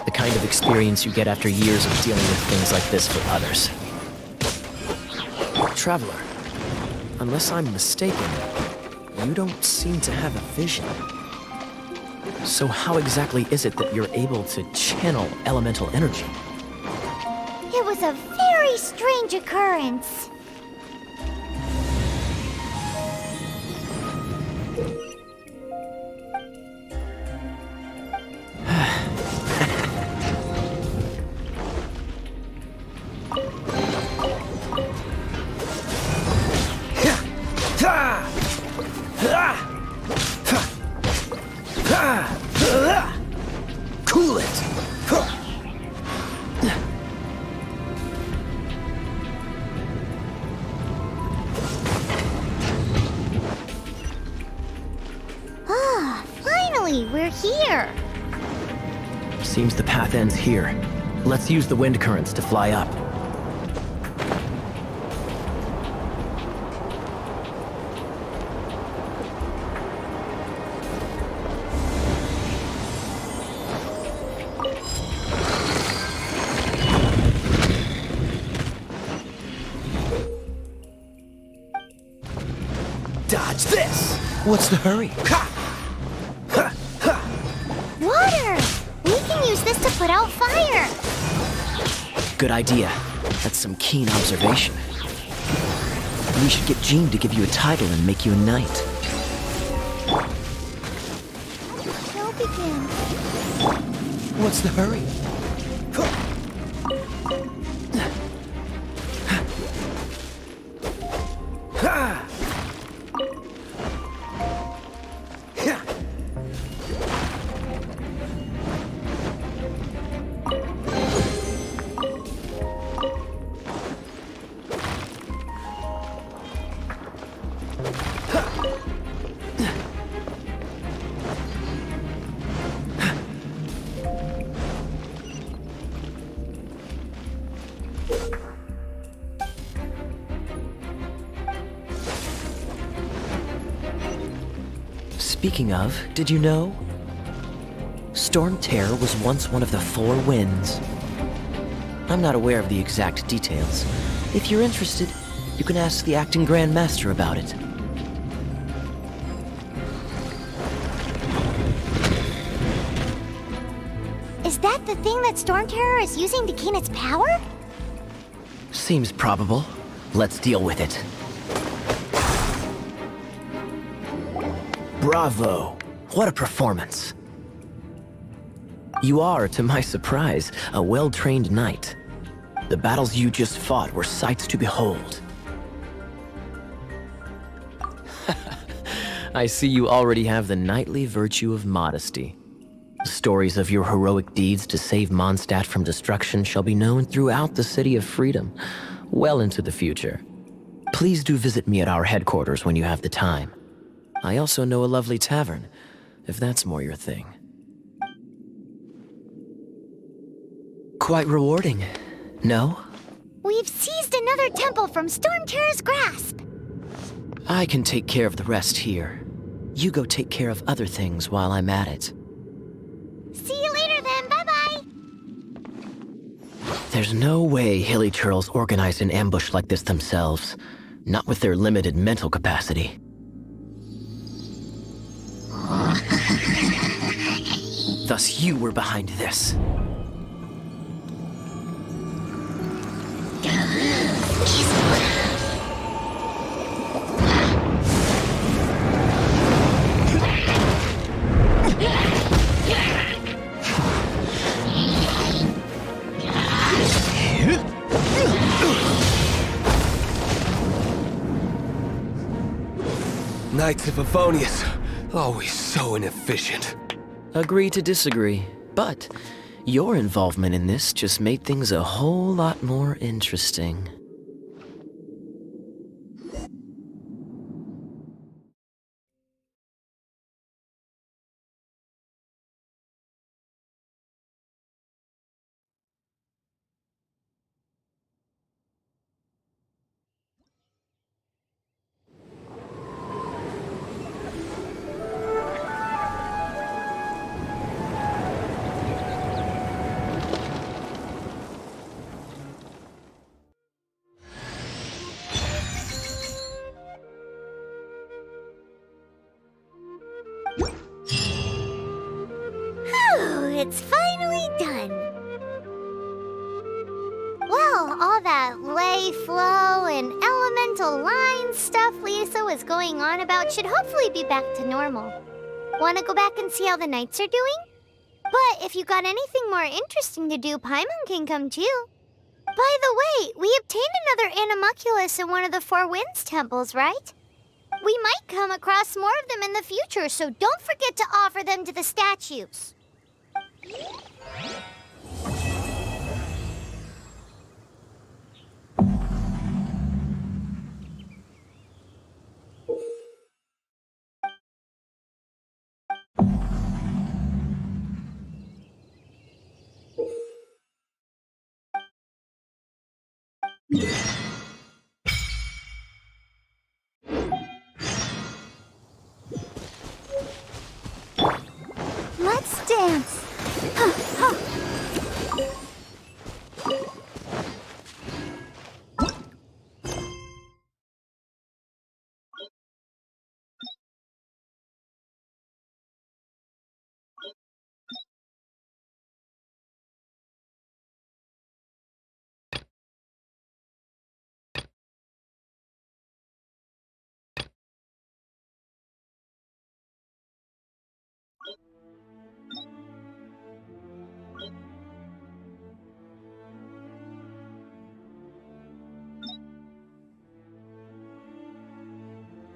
The kind of experience you get after years of dealing with things like this for others. Traveler, unless I'm mistaken, you don't seem to have a vision. So how exactly is it that you're able to channel elemental energy? It was a very strange occurrence. Cool it! Ah, finally, we're here. Seems the path ends here. Let's use the wind currents to fly up. Dodge this! What's the hurry? Water! We can use this to put out fire. Good idea. That's some keen observation. We should get Jean to give you a title and make you a knight. Show begin. What's the hurry? Speaking of, did you know? Storm Terror was once one of the 4 winds. I'm not aware of the exact details. If you're interested, you can ask the acting Grand Master about it. Is that the thing that Storm Terror is using to gain its power? Seems probable. Let's deal with it. Bravo! What a performance! You are, to my surprise, a well-trained knight. The battles you just fought were sights to behold. I see you already have the knightly virtue of modesty. Stories of your heroic deeds to save Mondstadt from destruction shall be known throughout the City of Freedom, well into the future. Please do visit me at our headquarters when you have the time. I also know a lovely tavern, if that's more your thing. Quite rewarding, no? We've seized another temple from Storm Terror's grasp. I can take care of the rest here. You go take care of other things while I'm at it. See you later then, bye-bye. There's no way Hilly Churls organized an ambush like this themselves, not with their limited mental capacity. Thus you were behind this. Knights of Favonius, always so inefficient. Agree to disagree, but Your involvement in this just made things a whole lot more interesting. Whew, it's finally done. Well, all that lay flow and elemental line stuff Lisa was going on about should hopefully be back to normal. Want to go back and see how the knights are doing? But if you got anything more interesting to do, Paimon can come too. By the way, we obtained another Animalculus in one of the Four Winds temples, right? We might come across more of them in the future, so don't forget to offer them to the statues. Let's dance.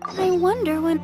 I wonder when...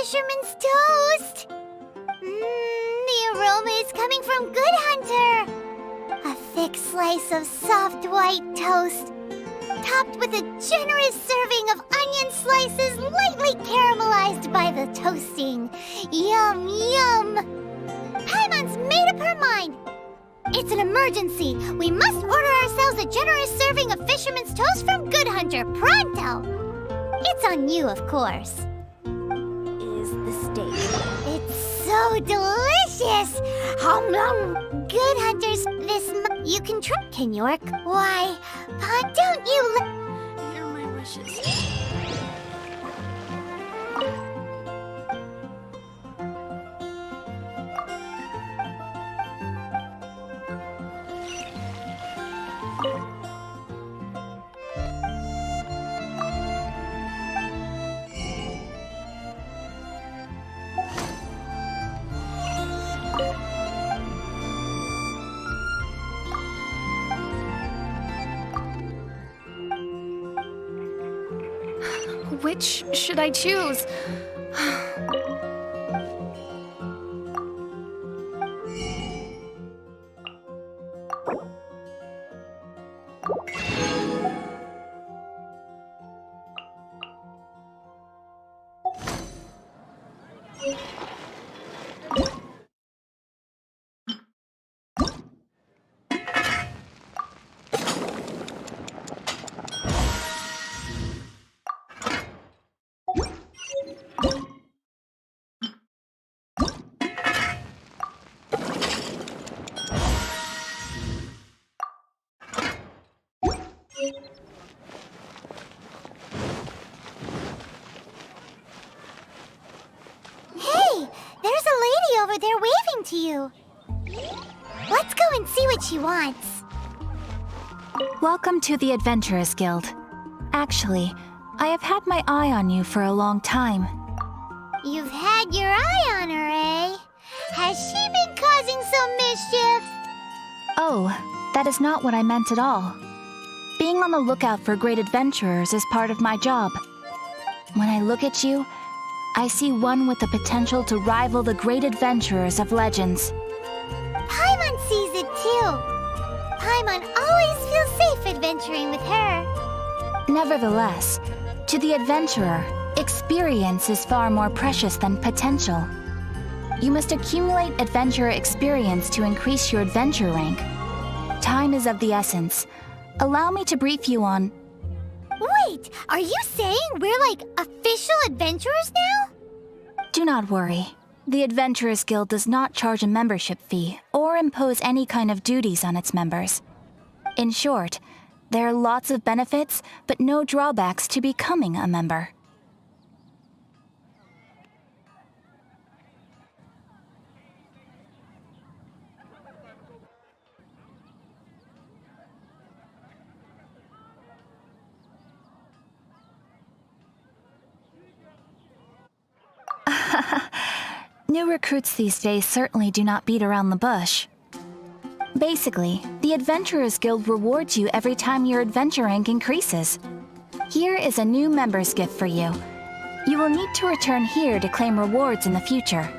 fisherman's toast! The aroma is coming from Good Hunter! A thick slice of soft white toast, topped with a generous serving of onion slices lightly caramelized by the toasting. Yum, yum! Paimon's made up her mind! It's an emergency! We must order ourselves a generous serving of fisherman's toast from Good Hunter, pronto! It's on you, of course. Is the steak. It's so delicious! Hum nom! Good Hunters, you can try. Can York? Why, Pa, don't you Here are my wishes. Which should I choose? Hey, there's a lady over there waving to you. Let's go and see what she wants. Welcome to the Adventurers Guild. Actually, I have had my eye on you for a long time. You've had your eye on her, eh? Has she been causing some mischief? Oh, that is not what I meant at all. Being on the lookout for great adventurers is part of my job. When I look at you, I see one with the potential to rival the great adventurers of legends. Paimon sees it too. Paimon always feels safe adventuring with her. Nevertheless, to the adventurer, experience is far more precious than potential. You must accumulate adventurer experience to increase your adventure rank. Time is of the essence. Allow me to brief you on... Wait, are you saying we're like official adventurers now? Do not worry. The Adventurers Guild does not charge a membership fee or impose any kind of duties on its members. In short, there are lots of benefits, but no drawbacks to becoming a member. New recruits these days certainly do not beat around the bush. Basically, the Adventurers Guild rewards you every time your adventure rank increases. Here is a new member's gift for you. You will need to return here to claim rewards in the future.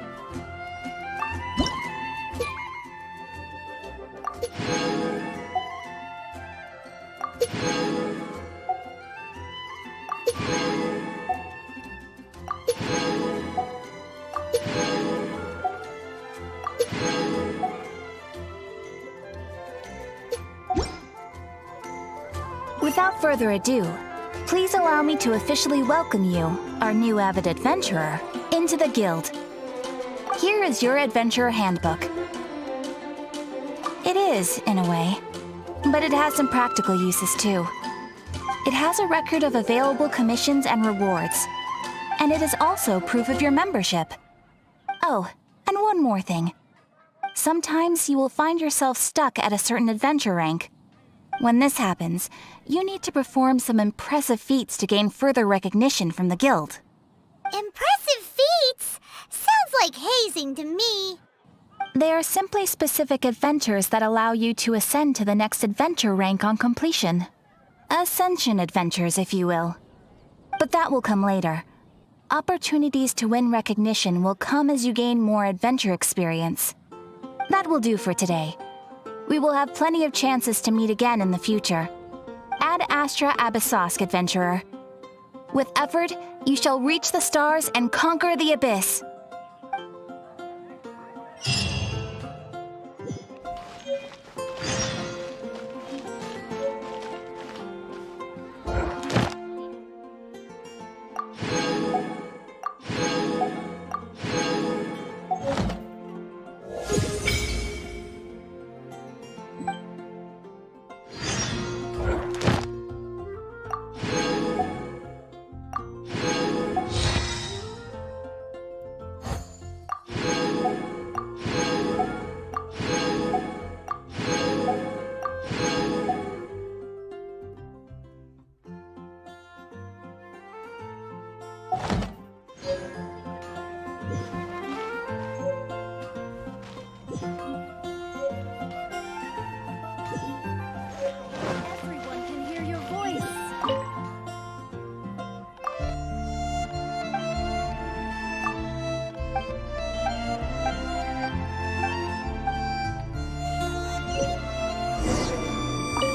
Without further ado, please allow me to officially welcome you, our new avid adventurer, into the guild. Here is your adventurer handbook. It is, in a way, but it has some practical uses too. It has a record of available commissions and rewards, and it is also proof of your membership. Oh, and one more thing. Sometimes you will find yourself stuck at a certain adventure rank. When this happens, you need to perform some impressive feats to gain further recognition from the guild. Impressive feats? Sounds like hazing to me. They are simply specific adventures that allow you to ascend to the next adventure rank on completion. Ascension adventures, if you will. But that will come later. Opportunities to win recognition will come as you gain more adventure experience. That will do for today. We will have plenty of chances to meet again in the future. Ad Astra Abyssosk, adventurer. With effort, you shall reach the stars and conquer the abyss. Everyone can hear your voice.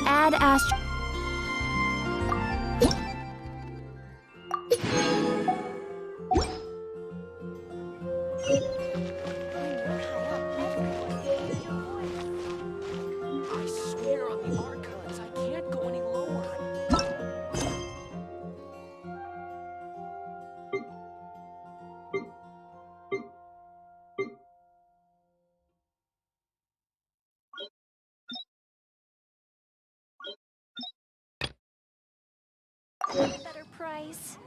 Ad Astra. I swear on the archives, I can't go any lower. Better price.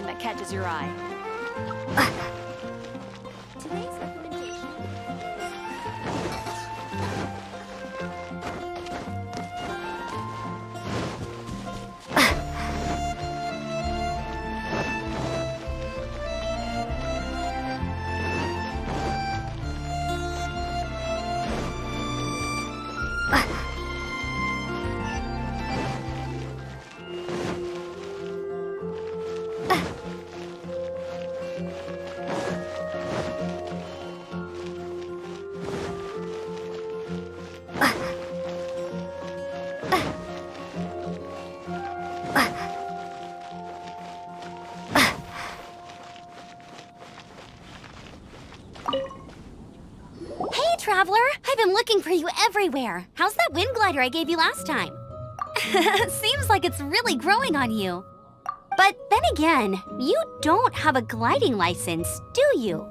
something that catches your eye. Today's recommendation. Traveler, I've been looking for you everywhere. How's that wind glider I gave you last time? Seems like it's really growing on you. But then again, you don't have a gliding license, do you?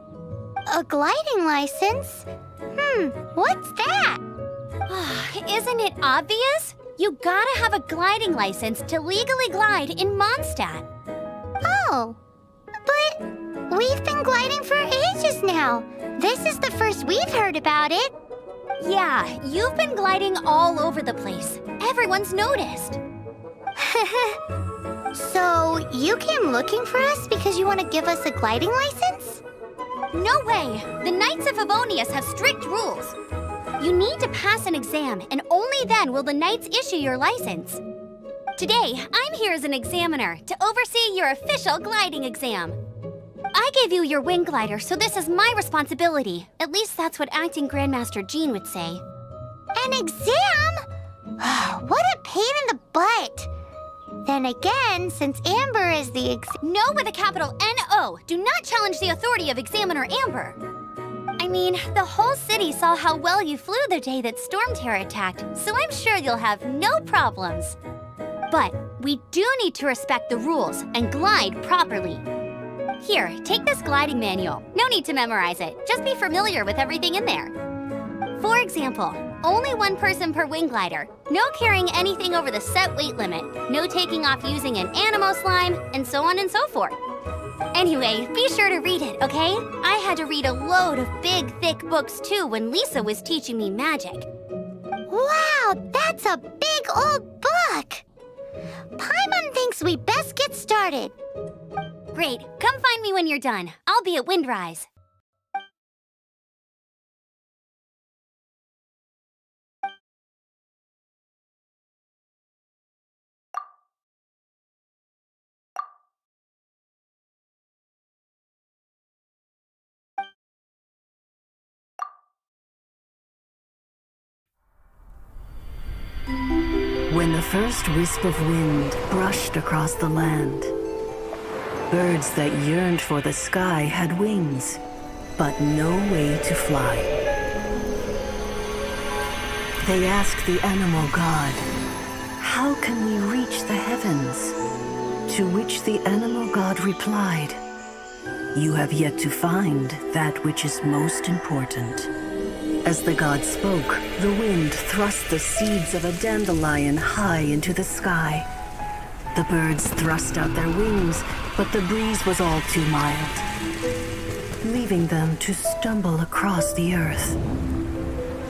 A gliding license? What's that? Isn't it obvious? You gotta have a gliding license to legally glide in Mondstadt. Oh, but we've been gliding for ages now. This is the first we've heard about it. Yeah, you've been gliding all over the place. Everyone's noticed. So, you came looking for us because you want to give us a gliding license? No way! The Knights of Favonius have strict rules. You need to pass an exam, and only then will the Knights issue your license. Today, I'm here as an examiner to oversee your official gliding exam. I gave you your wing glider, so this is my responsibility. At least that's what Acting Grandmaster Jean would say. An exam? What a pain in the butt. Then again, since Amber is the No with a capital N-O. Do not challenge the authority of Examiner Amber. I mean, the whole city saw how well you flew the day that Storm Terror attacked, so I'm sure you'll have no problems. But we do need to respect the rules and glide properly. Here, take this gliding manual. No need to memorize it. Just be familiar with everything in there. For example, only one person per wing glider. No carrying anything over the set weight limit. No taking off using an animal slime, and so on and so forth. Anyway, be sure to read it, okay? I had to read a load of big, thick books too when Lisa was teaching me magic. Wow, that's a big old book! Paimon thinks we best get started. Great, come find me when you're done. I'll be at Windrise. When the first wisp of wind brushed across the land, birds that yearned for the sky had wings, but no way to fly. They asked the animal god, "How can we reach the heavens?" To which the animal god replied, "You have yet to find that which is most important." As the god spoke, the wind thrust the seeds of a dandelion high into the sky. The birds thrust out their wings, but the breeze was all too mild, leaving them to stumble across the earth.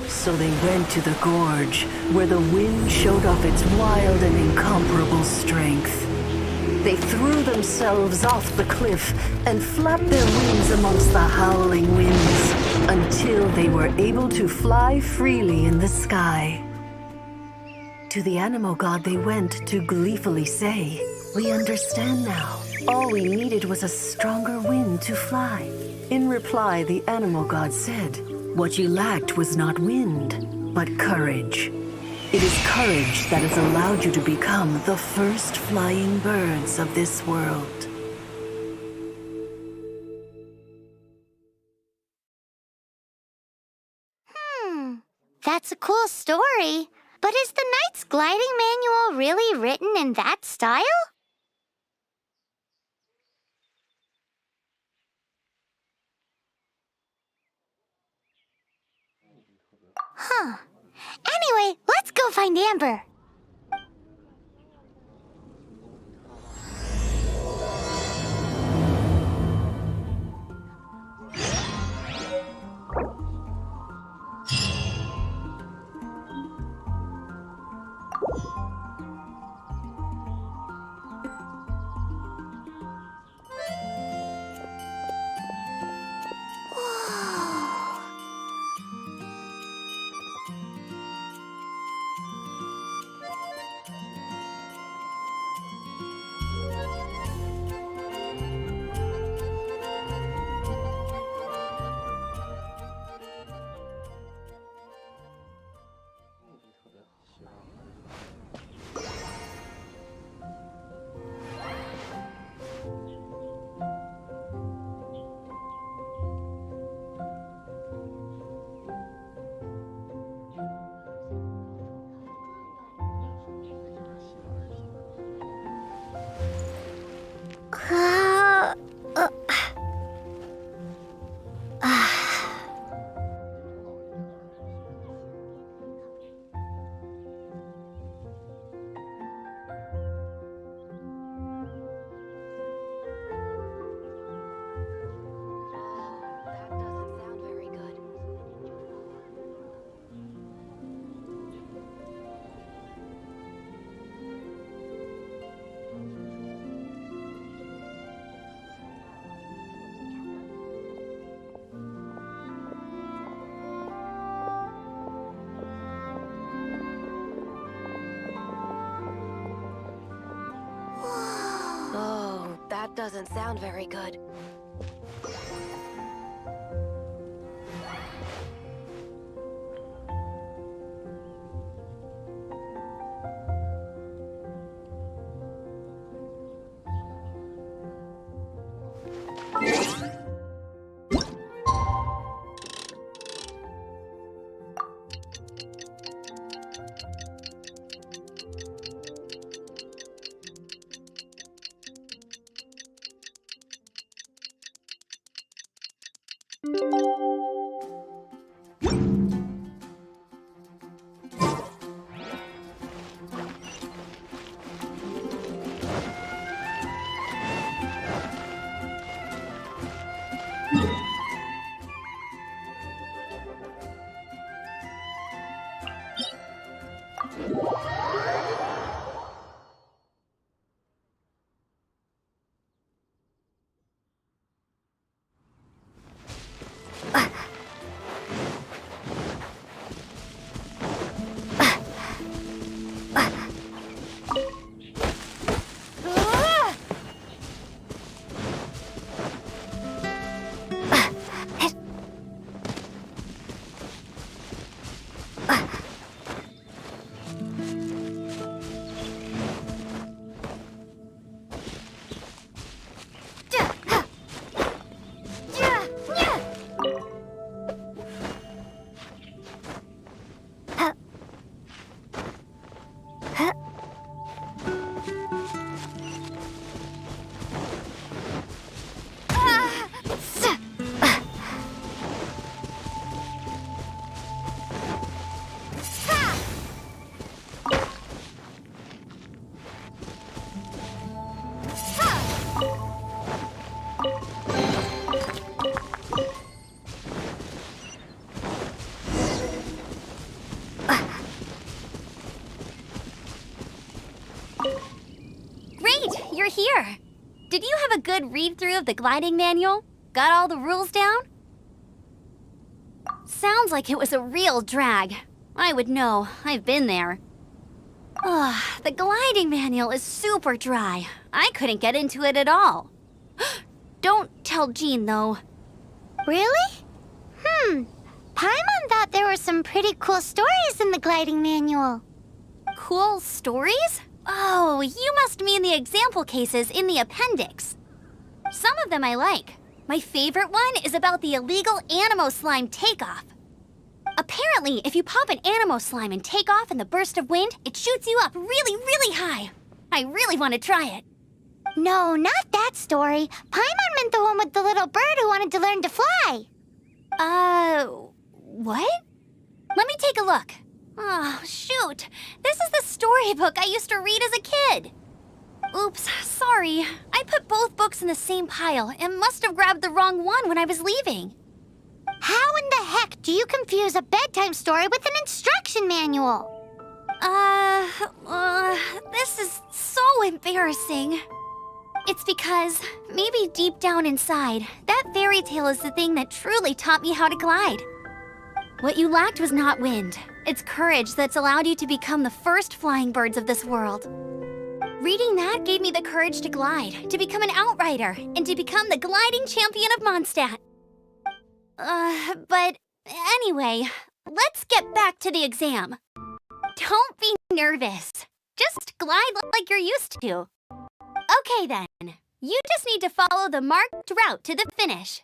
So they went to the gorge, where the wind showed off its wild and incomparable strength. They threw themselves off the cliff and flapped their wings amongst the howling winds until they were able to fly freely in the sky. To the animal god they went to gleefully say, "We understand now. All we needed was a stronger wind to fly." In reply, the animal god said, "What you lacked was not wind, but courage. It is courage that has allowed you to become the first flying birds of this world." That's a cool story. But is the Knight's gliding manual really written in that style? Huh. Anyway, let's go find Amber. Oh, that doesn't sound very good. You're here! Did you have a good read-through of the gliding manual? Got all the rules down? Sounds like it was a real drag. I would know. I've been there. Ugh, the gliding manual is super dry. I couldn't get into it at all. Don't tell Jean, though. Really? Paimon thought there were some pretty cool stories in the gliding manual. Cool stories? Oh, you must mean the example cases in the appendix. Some of them I like. My favorite one is about the illegal Animo slime takeoff. Apparently, if you pop an Animo slime and take off in the burst of wind, it shoots you up really, really high. I really want to try it. No, not that story. Paimon meant the one with the little bird who wanted to learn to fly. What? Let me take a look. Oh, shoot. This is the storybook I used to read as a kid. Oops, sorry. I put both books in the same pile and must have grabbed the wrong one when I was leaving. How in the heck do you confuse a bedtime story with an instruction manual? This is so embarrassing. It's because, maybe deep down inside, that fairy tale is the thing that truly taught me how to glide. What you lacked was not wind. It's courage that's allowed you to become the first flying birds of this world. Reading that gave me the courage to glide, to become an outrider, and to become the gliding champion of Mondstadt. But anyway, let's get back to the exam. Don't be nervous. Just glide like you're used to. Okay then, you just need to follow the marked route to the finish.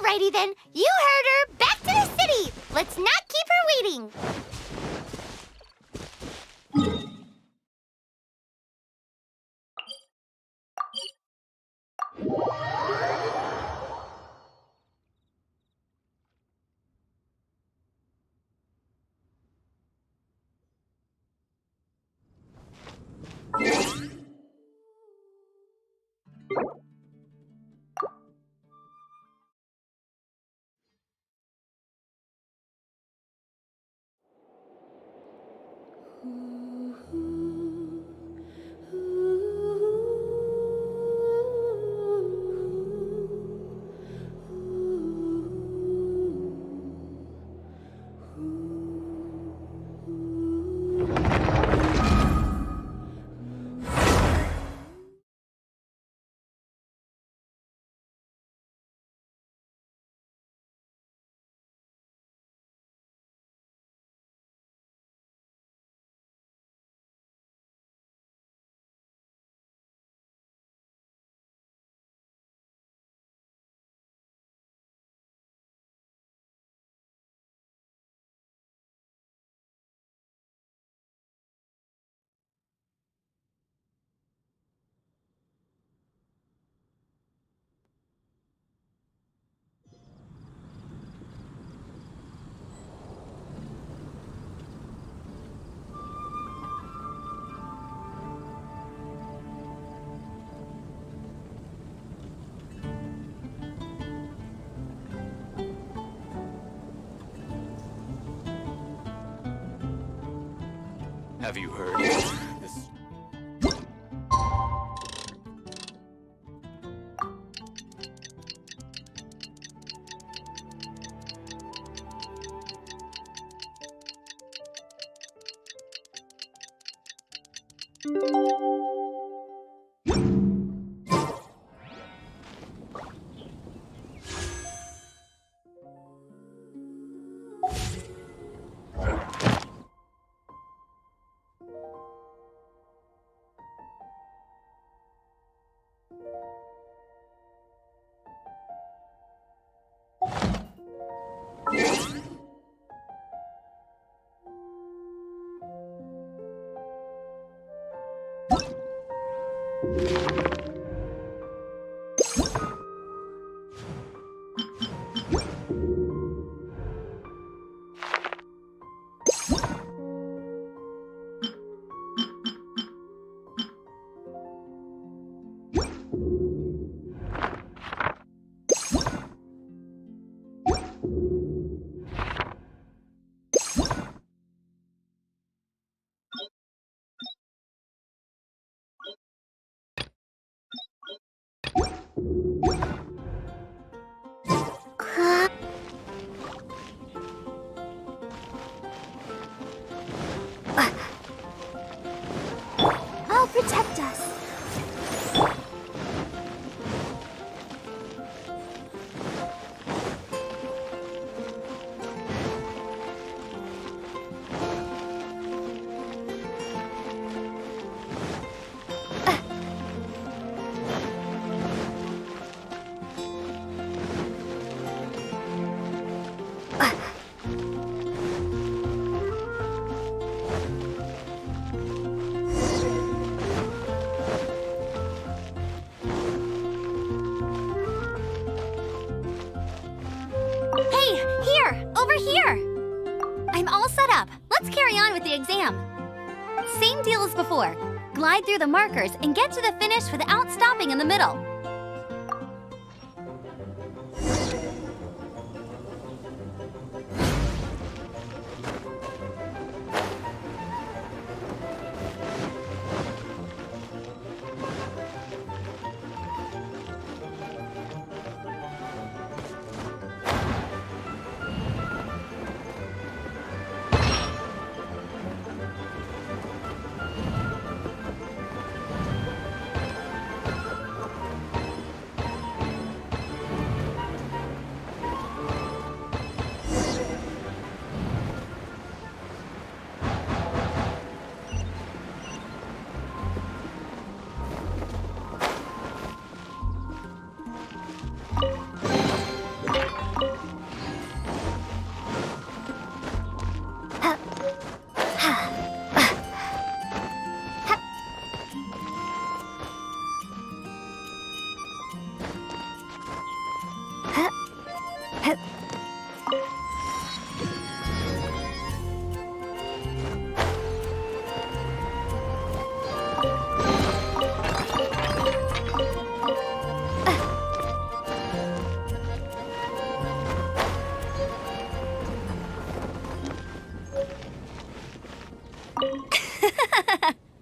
Alrighty then, you heard her. Back to the city. Let's not keep her waiting. Have you heard this? I'll protect us. Over here! I'm all set up. Let's carry on with the exam. Same deal as before. Glide through the markers and get to the finish without stopping in the middle.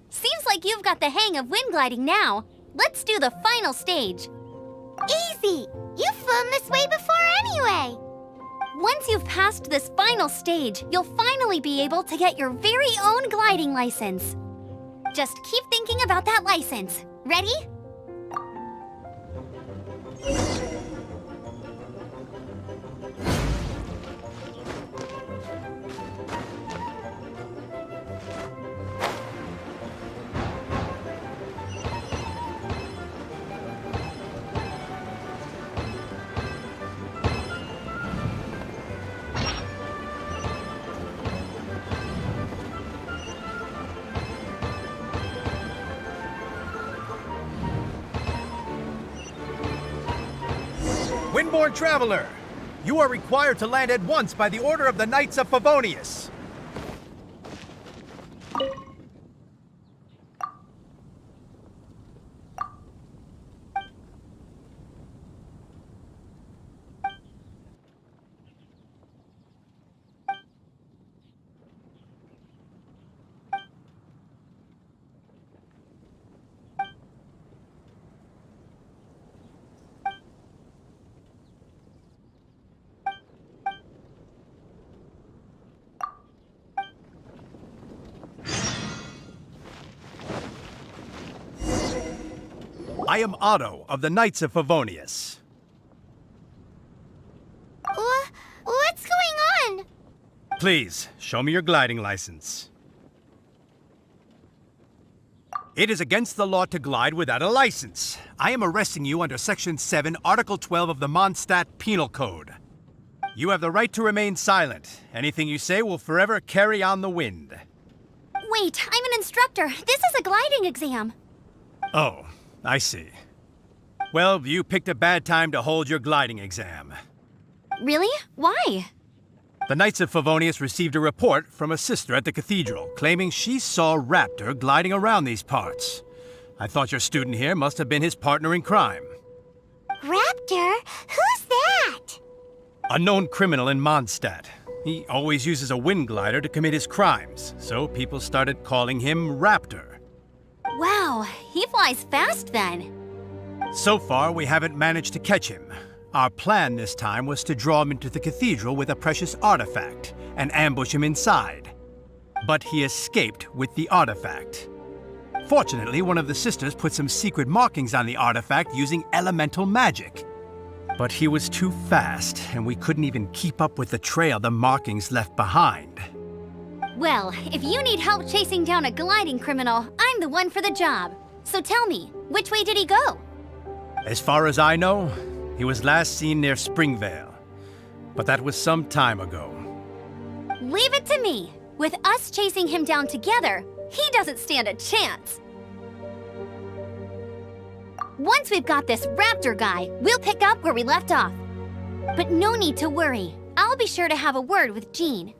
Seems like you've got the hang of wind gliding now. Let's do the final stage. Easy! You've flown this way before anyway! Once you've passed this final stage, you'll finally be able to get your very own gliding license. Just keep thinking about that license. Ready? Windborne Traveler, you are required to land at once by the order of the Knights of Favonius. I am Otto of the Knights of Favonius. What's going on? Please, show me your gliding license. It is against the law to glide without a license. I am arresting you under Section 7, Article 12 of the Mondstadt Penal Code. You have the right to remain silent. Anything you say will forever carry on the wind. Wait, I'm an instructor. This is a gliding exam. Oh, I see. Well, you picked a bad time to hold your gliding exam. Really? Why? The Knights of Favonius received a report from a sister at the cathedral claiming she saw Raptor gliding around these parts. I thought your student here must have been his partner in crime. Raptor? Who's that? A known criminal in Mondstadt. He always uses a wind glider to commit his crimes, so people started calling him Raptor. Wow, he flies fast then. So far, we haven't managed to catch him. Our plan this time was to draw him into the cathedral with a precious artifact and ambush him inside. But he escaped with the artifact. Fortunately, one of the sisters put some secret markings on the artifact using elemental magic. But he was too fast, and we couldn't even keep up with the trail the markings left behind. Well, if you need help chasing down a gliding criminal, I'm the one for the job. So tell me, which way did he go? As far as I know, he was last seen near Springvale. But that was some time ago. Leave it to me. With us chasing him down together, he doesn't stand a chance. Once we've got this raptor guy, we'll pick up where we left off. But no need to worry. I'll be sure to have a word with Jean.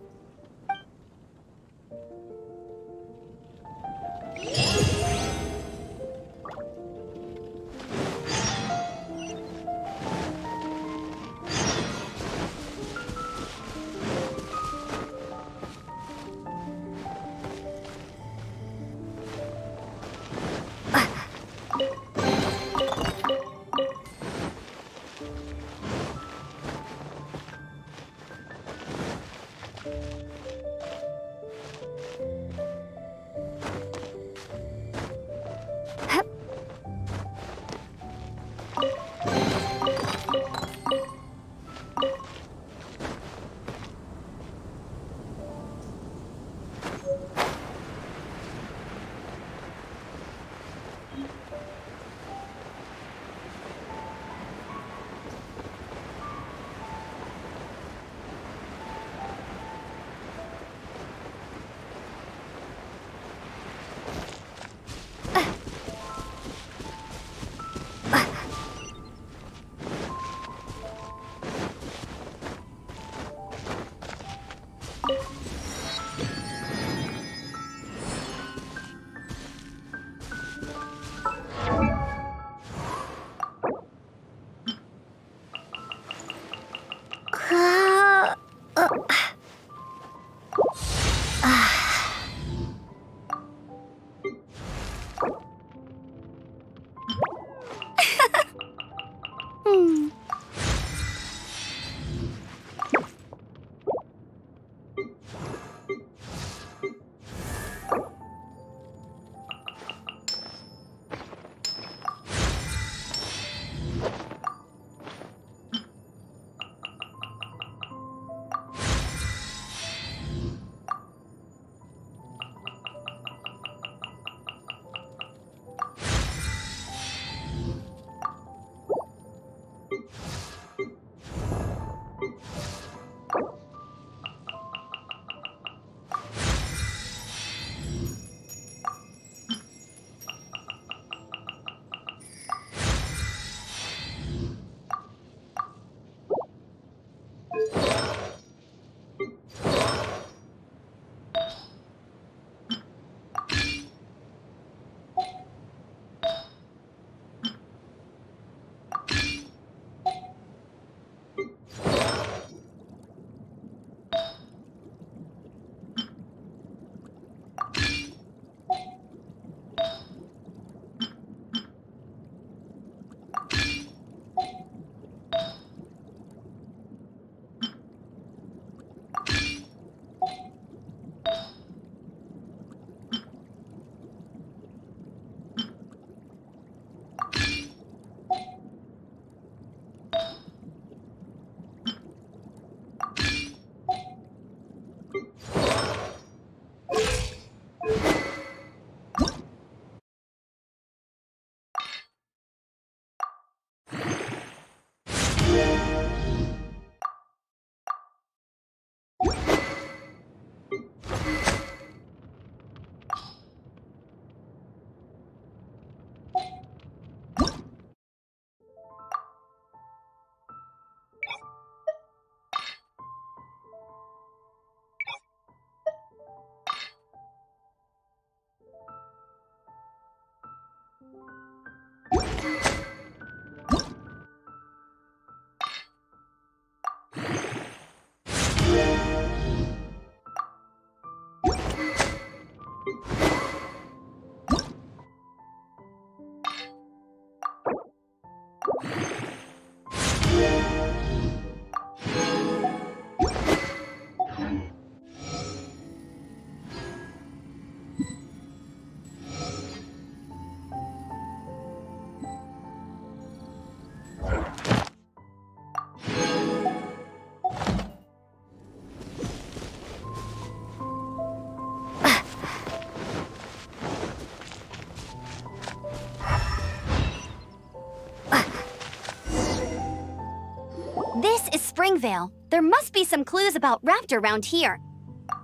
This is Springvale. There must be some clues about Raptor around here.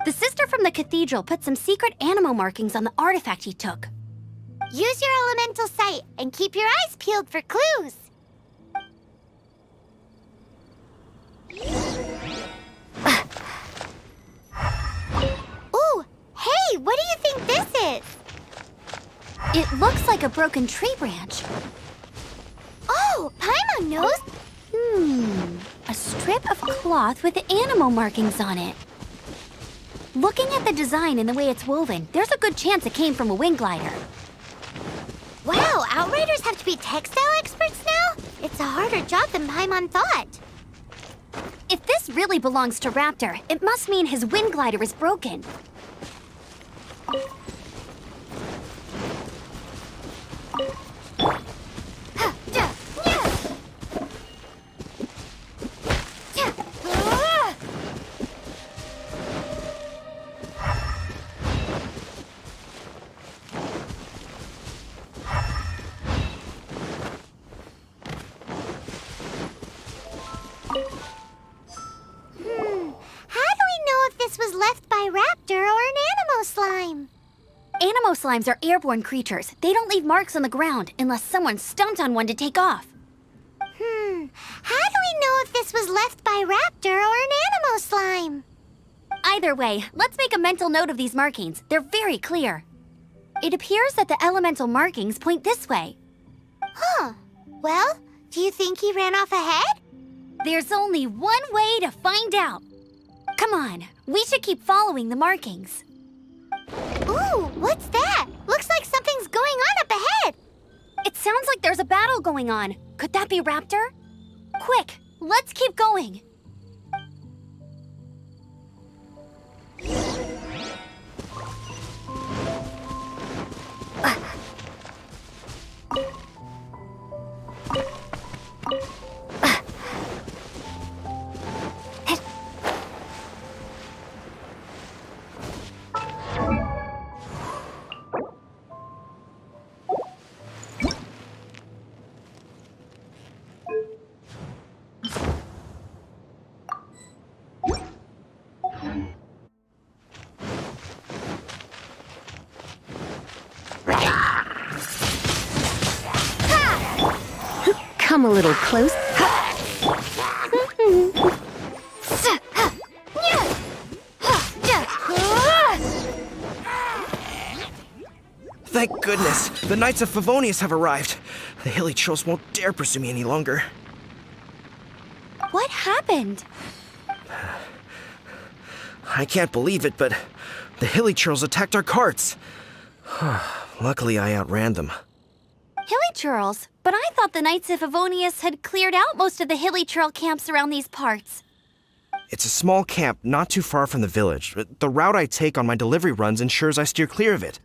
The sister from the cathedral put some secret animal markings on the artifact he took. Use your elemental sight and keep your eyes peeled for clues. Ooh, hey, what do you think this is? It looks like a broken tree branch. Oh, Paimon knows. A strip of cloth with animal markings on it. Looking at the design and the way it's woven, there's a good chance it came from a wing glider. Wow, Outriders have to be textile experts now? It's a harder job than Paimon thought. If this really belongs to Raptor, it must mean his wing glider is broken. Was left by Raptor or an Animo slime. Animo slimes are airborne creatures. They don't leave marks on the ground unless someone stomped on one to take off. How do we know if this was left by Raptor or an Animo slime? Either way, let's make a mental note of these markings. They're very clear. It appears that the elemental markings point this way. Huh. Well, do you think he ran off ahead? There's only one way to find out. Come on, we should keep following the markings. Ooh, what's that? Looks like something's going on up ahead. It sounds like there's a battle going on. Could that be Raptor? Quick, let's keep going. Come a little close. Thank goodness, the Knights of Favonius have arrived. The hilly trolls won't dare pursue me any longer. What happened? I can't believe it, but the hilly trolls attacked our carts. Luckily, I outran them. Hilly churls? But I thought the Knights of Favonius had cleared out most of the hilly churl camps around these parts. It's a small camp not too far from the village. The route I take on my delivery runs ensures I steer clear of it.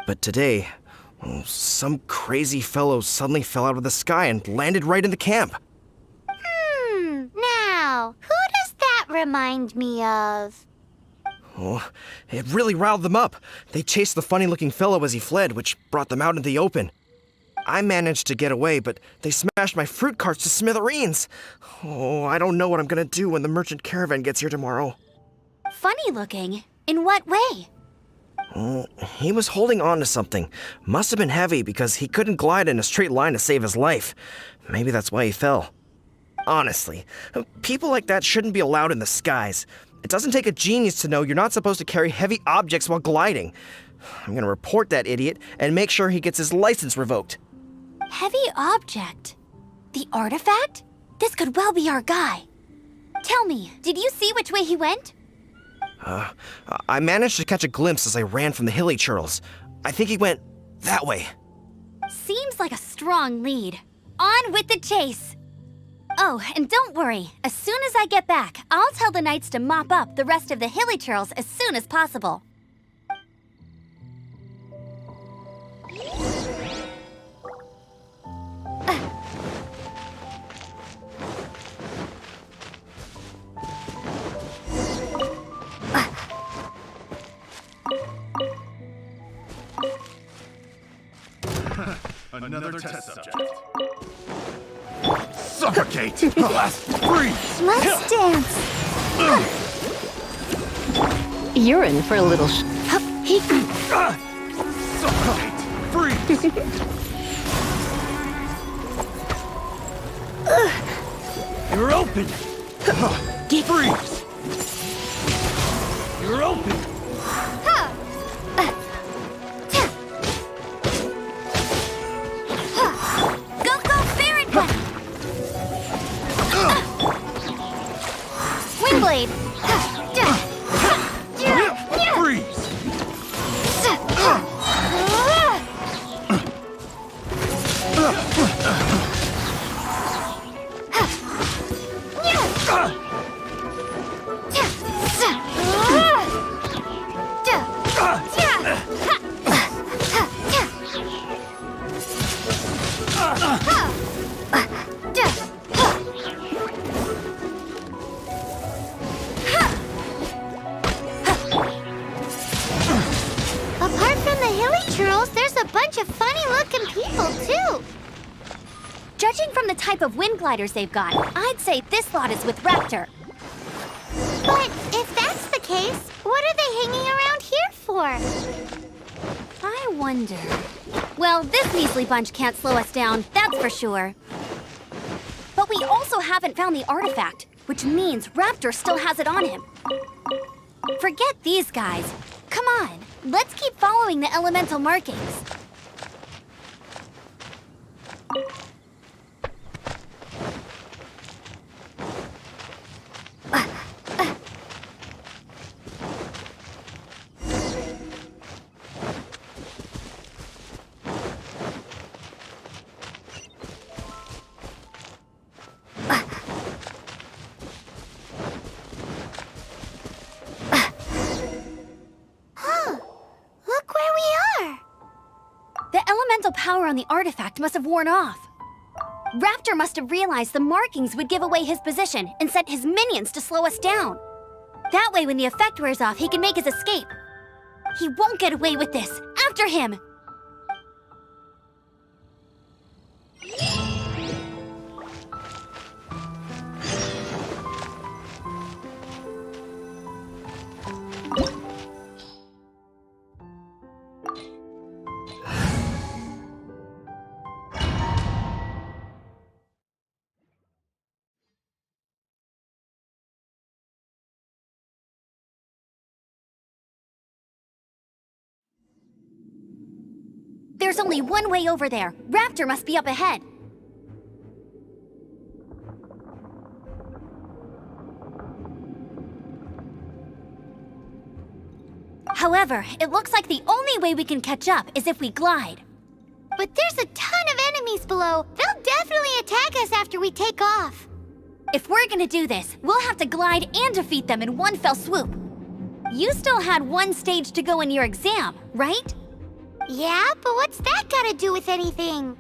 But today, some crazy fellow suddenly fell out of the sky and landed right in the camp. Now, who does that remind me of? Oh, it really riled them up. They chased the funny-looking fellow as he fled, which brought them out into the open. I managed to get away, but they smashed my fruit carts to smithereens. Oh, I don't know what I'm gonna do when the merchant caravan gets here tomorrow. Funny looking? In what way? Oh, he was holding on to something. Must have been heavy because he couldn't glide in a straight line to save his life. Maybe that's why he fell. Honestly, people like that shouldn't be allowed in the skies. It doesn't take a genius to know you're not supposed to carry heavy objects while gliding. I'm gonna report that idiot and make sure he gets his license revoked. Heavy object? The artifact? This could well be our guy. Tell me, did you see which way he went? I managed to catch a glimpse as I ran from the hilly churls. I think he went that way. Seems like a strong lead. on with the chase! Oh, and don't worry. As soon as I get back, I'll tell the knights to mop up the rest of the hilly churls as soon as possible. Another test subject. Suffocate! Freeze! Let's dance! You're in for a little Suffocate! Freeze! You're open! Freeze! You're open! Windblade! Freeze! Apart from the hilly churls, there's a bunch of funny-looking people, too. Judging from the type of wind gliders they've got, I'd say this lot is with Raptor. But if that's the case, what are they hanging around here for? I wonder... Well, this measly bunch can't slow us down, that's for sure. But we also haven't found the artifact, which means Raptor still has it on him. Forget these guys. Come on, let's keep following the elemental markings. Look where we are! The elemental power on the artifact must have worn off. Raptor must have realized the markings would give away his position and sent his minions to slow us down. That way, when the effect wears off, he can make his escape. He won't get away with this. After him! There's only one way over there. Raptor must be up ahead. However, it looks like the only way we can catch up is if we glide. But there's a ton of enemies below. They'll definitely attack us after we take off. If we're gonna do this, we'll have to glide and defeat them in one fell swoop. You still had one stage to go in your exam, right? Yeah, but what's that gotta do with anything?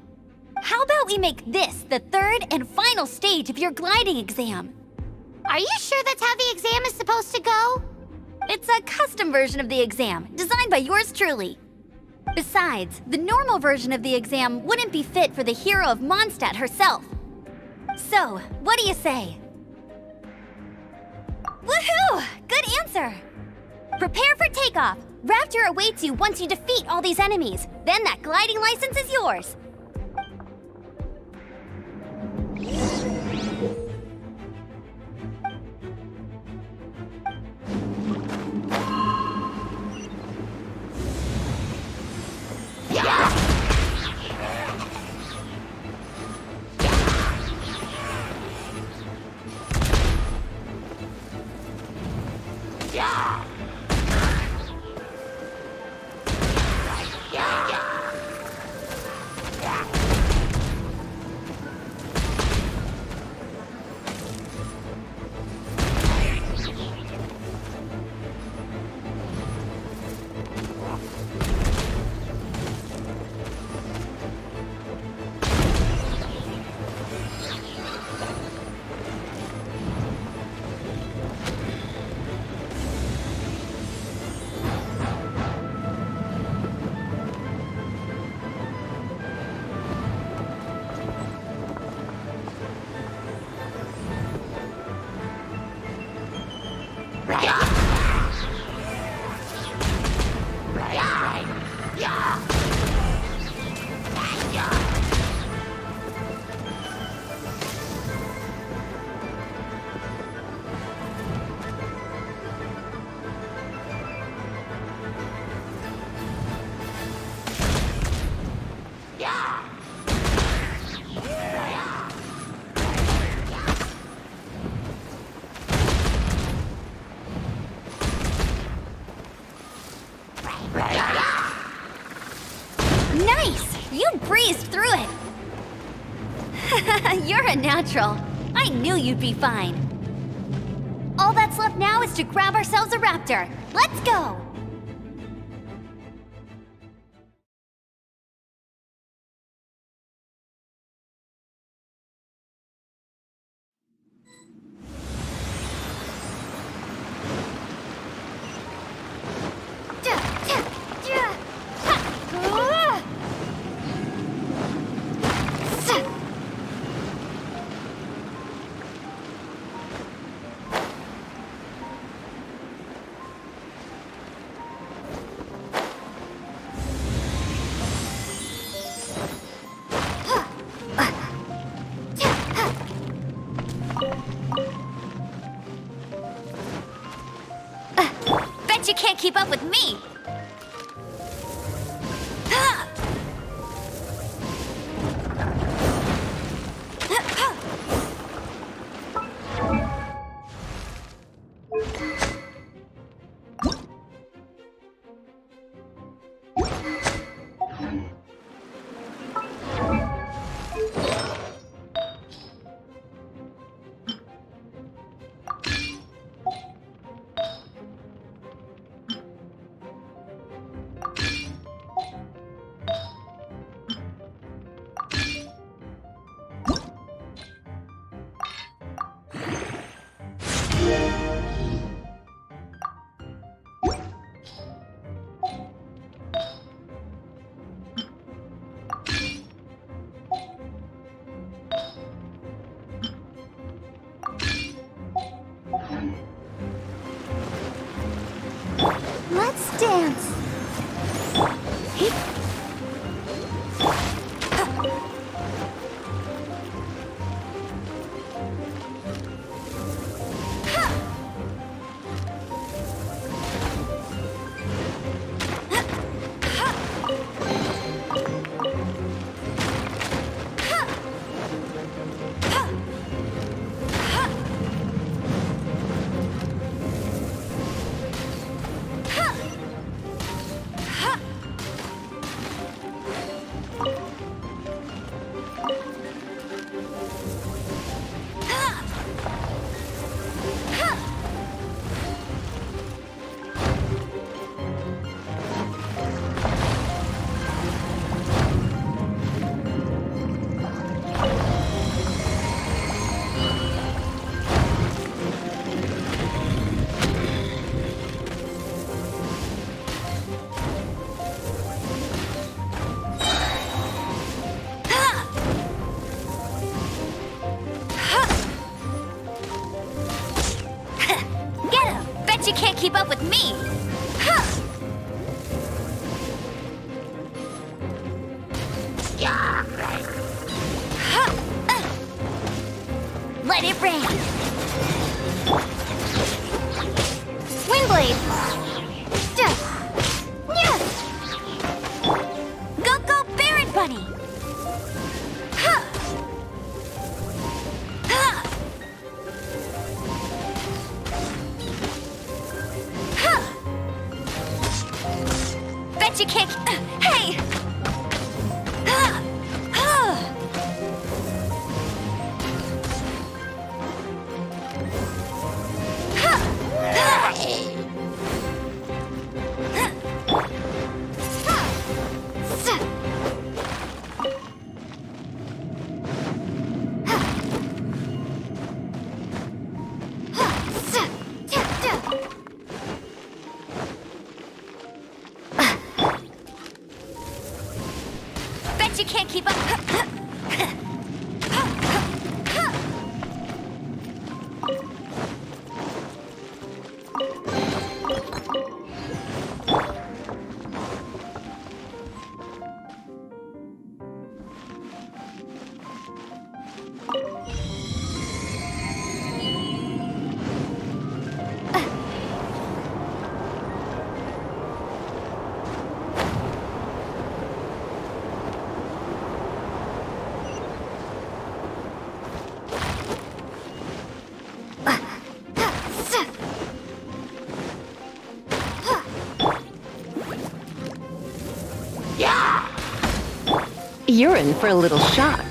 How about we make this the third and final stage of your gliding exam? Are you sure that's how the exam is supposed to go? It's a custom version of the exam, designed by yours truly. Besides, the normal version of the exam wouldn't be fit for the hero of Mondstadt herself. So, what do you say? Woohoo! Good answer! Prepare for takeoff. Raptor awaits you once you defeat all these enemies. Then that gliding license is yours. Nice! You breezed through it! You're a natural. I knew you'd be fine. All that's left now is to grab ourselves a raptor. Let's go! Bet you can't keep up with me! Let's dance. You can't keep up with me! Let it rain! Windblade! Go, go, Baron Bunny! Bet you can't... Hey! Bet you can't keep up. You're in for a little shock.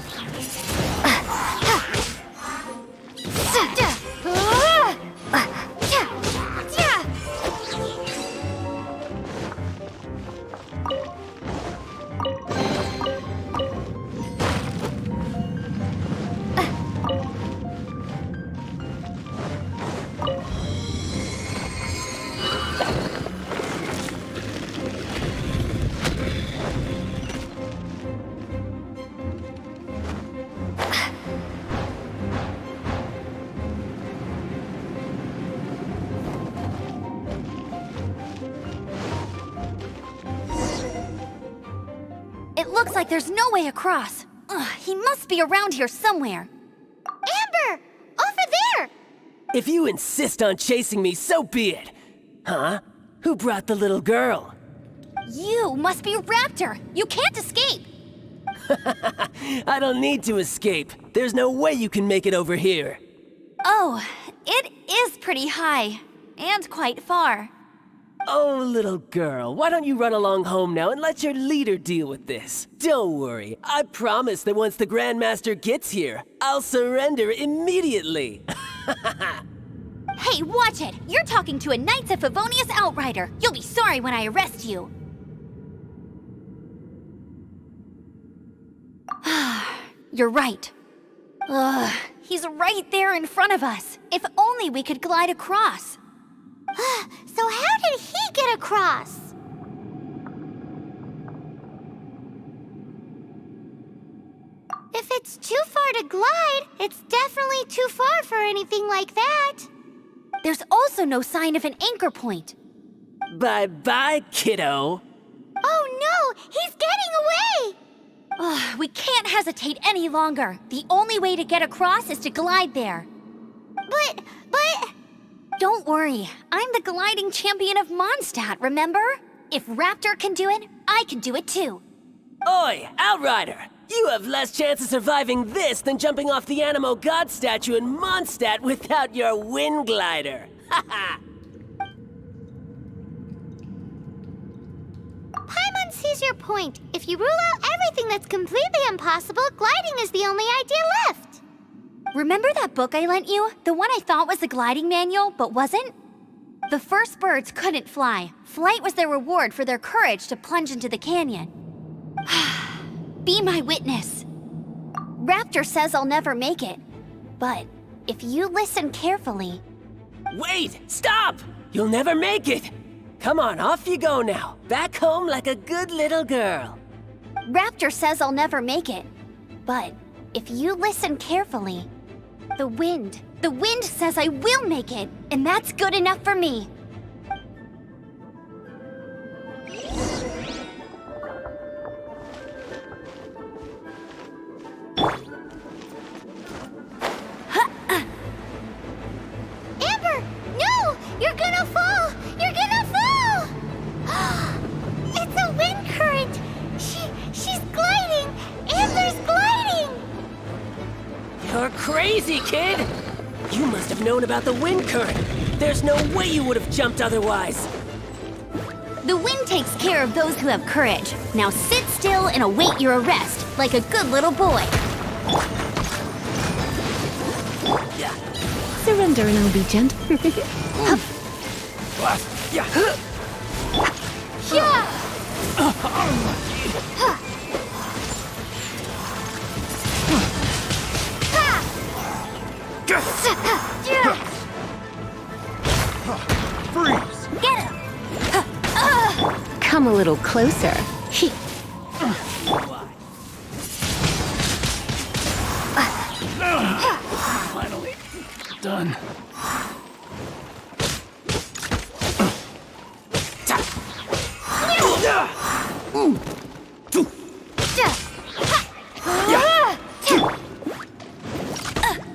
It looks like there's no way across. Ugh, he must be around here somewhere. Amber! Over there! If you insist on chasing me, so be it. Huh? Who brought the little girl? You must be Raptor. You can't escape. I don't need to escape. There's no way you can make it over here. Oh, it is pretty high. And quite far. Oh, little girl, why don't you run along home now and let your leader deal with this? Don't worry, I promise that once the Grandmaster gets here, I'll surrender immediately. Hey, watch it! You're talking to a Knights of Favonius outrider. You'll be sorry when I arrest you. You're right. Ugh, he's right there in front of us. If only we could glide across. So how did he get across? If it's too far to glide, it's definitely too far for anything like that. There's also no sign of an anchor point. Bye-bye, kiddo. Oh no, he's getting away! Ugh, we can't hesitate any longer. The only way to get across is to glide there. But... Don't worry, I'm the gliding champion of Mondstadt, remember? If Raptor can do it, I can do it too. Oi, Outrider! You have less chance of surviving this than jumping off the Animo God statue in Mondstadt without your wind glider. Haha! Paimon sees your point. If you rule out everything that's completely impossible, gliding is the only idea left. Remember that book I lent you? The one I thought was the gliding manual, but wasn't? The first birds couldn't fly. Flight was their reward for their courage to plunge into the canyon. Be my witness. Raptor says I'll never make it. But if you listen carefully... Wait! Stop! You'll never make it! Come on, off you go now. Back home like a good little girl. Raptor says I'll never make it. But if you listen carefully... The wind says I will make it, and that's good enough for me. Amber, no! You're gonna fall! You're gonna fall! It's a wind current! She's gliding! Amber's gliding! You're crazy, kid! You must have known about the wind current. There's no way you would have jumped otherwise. The wind takes care of those who have courage. Now sit still and await your arrest, like a good little boy. Surrender and I'll be gentle. Freeze! Get him! Come a little closer. Finally done.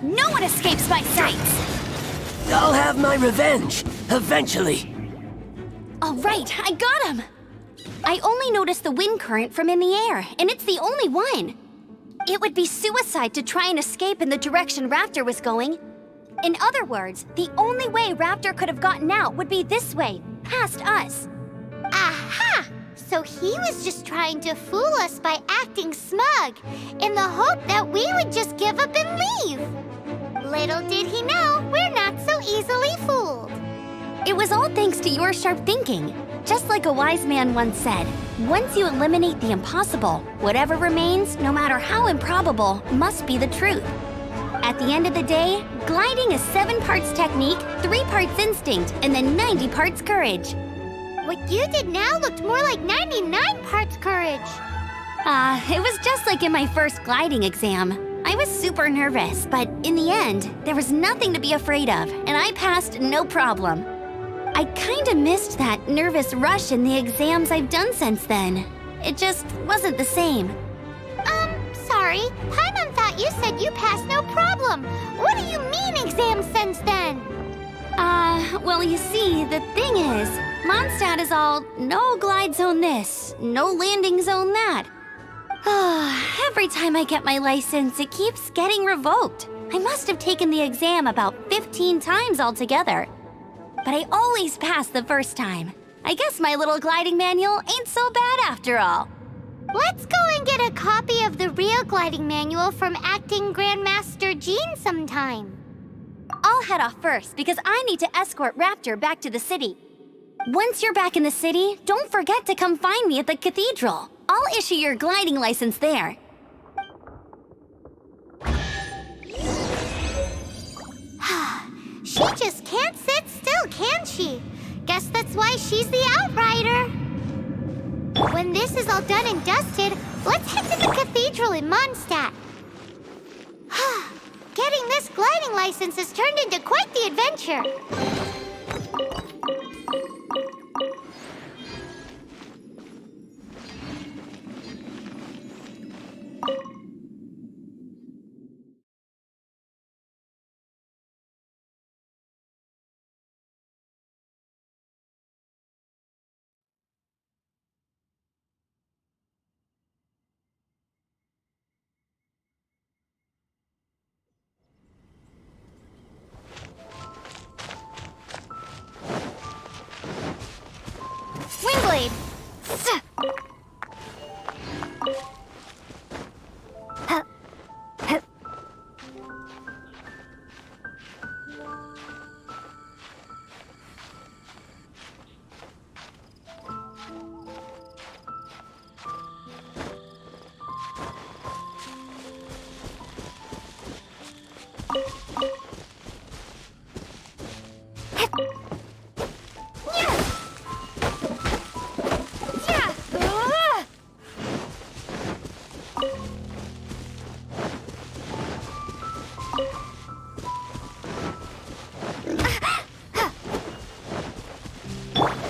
No one escapes my sights! I'll have my revenge, eventually. All right, I got him! I only noticed the wind current from in the air, and it's the only one. It would be suicide to try and escape in the direction Raptor was going. In other words, the only way Raptor could have gotten out would be this way, past us. Aha! So he was just trying to fool us by acting smug, in the hope that we would just give up and leave. Little did he know, we're not so easily fooled. It was all thanks to your sharp thinking. Just like a wise man once said, once you eliminate the impossible, whatever remains, no matter how improbable, must be the truth. At the end of the day, gliding is 7 parts technique, 3 parts instinct, and then 90 parts courage. What you did now looked more like 99 parts courage. It was just like in my first gliding exam. I was super nervous, but in the end, there was nothing to be afraid of, and I passed no problem. I kinda missed that nervous rush in the exams I've done since then. It just wasn't the same. Sorry. Paimon thought you said you passed no problem. What do you mean exams since then? Well, you see, the thing is, Mondstadt is all no glide zone this, no landing zone that. Every time I get my license, it keeps getting revoked. I must have taken the exam about 15 times altogether. But I always pass the first time. I guess my little gliding manual ain't so bad after all. Let's go and get a copy of the real gliding manual from Acting Grandmaster Jean sometime. I'll head off first because I need to escort Raptor back to the city. Once you're back in the city, don't forget to come find me at the cathedral. I'll issue your gliding license there. She just can't sit still, can she? Guess that's why she's the outrider. When this is all done and dusted, let's head to the cathedral in Mondstadt. Getting this gliding license has turned into quite the adventure. Windblade!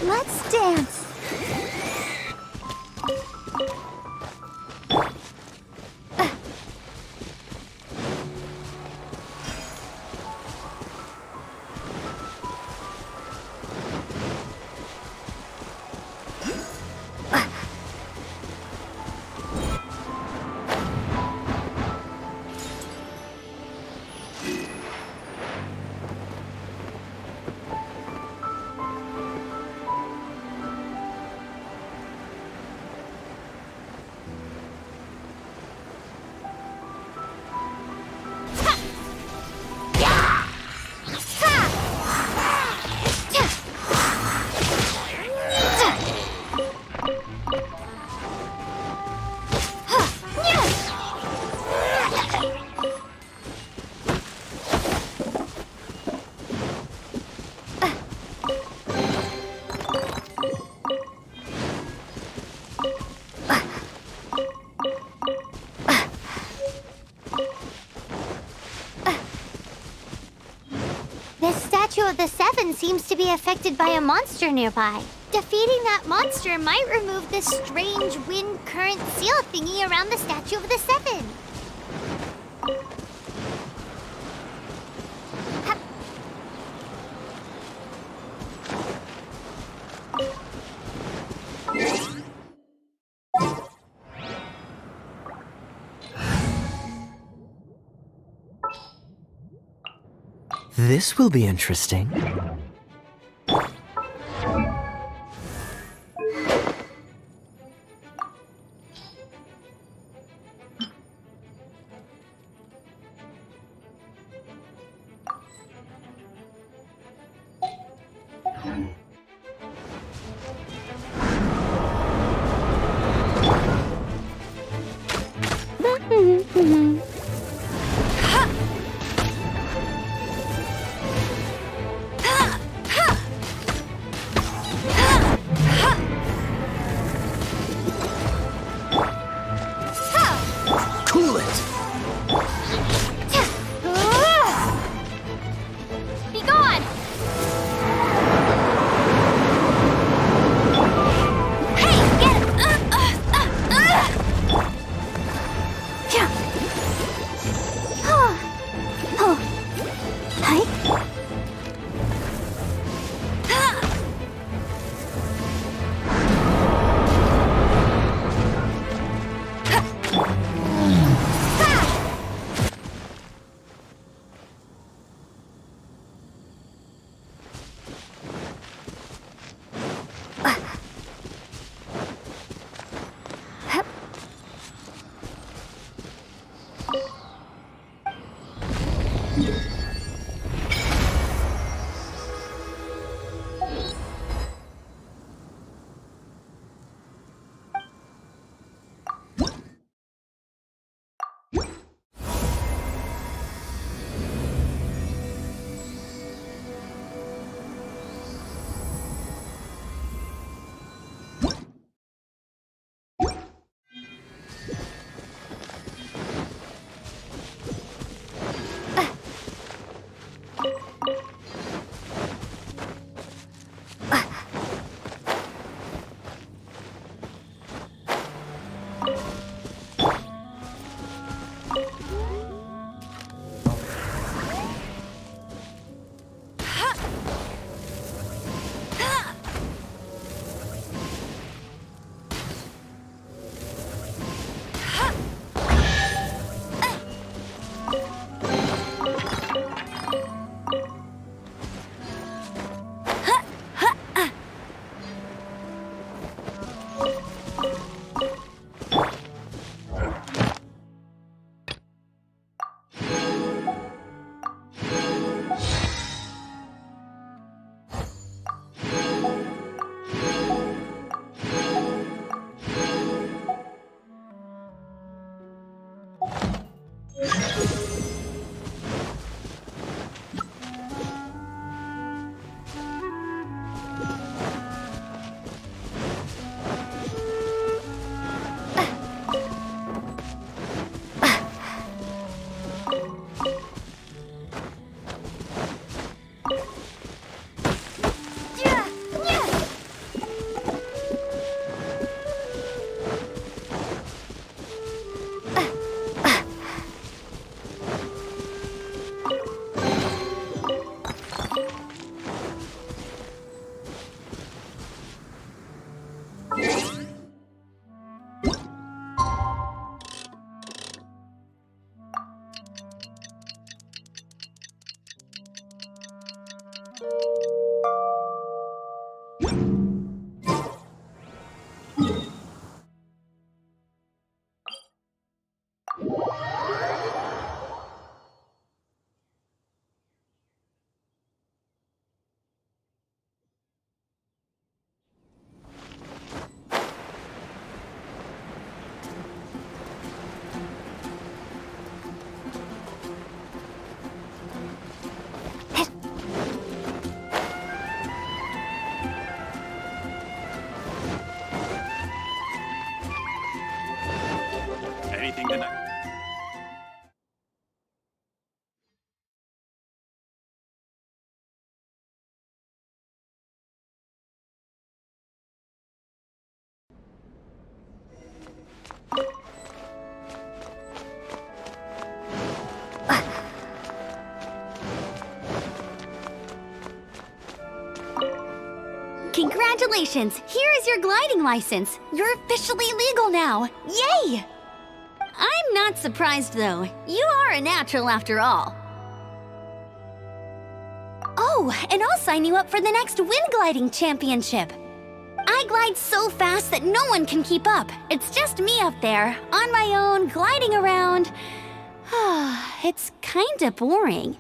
Let's dance. Statue of the Seven seems to be affected by a monster nearby. Defeating that monster might remove this strange wind current seal thingy around the Statue of the Seven. This will be interesting. Anything tonight. Congratulations! Here is your gliding license. You're officially legal now. Yay! I'm not surprised, though. You are a natural after all. Oh, and I'll sign you up for the next wind gliding championship. I glide so fast that no one can keep up. It's just me up there, on my own, gliding around. It's kinda boring.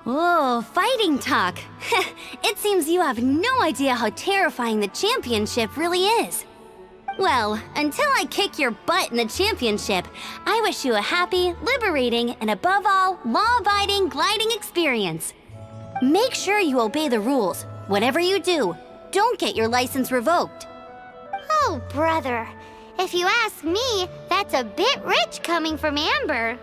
Oh, fighting talk. It seems you have no idea how terrifying the championship really is. Well, until I kick your butt in the championship, I wish you a happy, liberating, and above all, law-abiding gliding experience. Make sure you obey the rules. Whatever you do, don't get your license revoked. Oh, brother. If you ask me, that's a bit rich coming from Amber.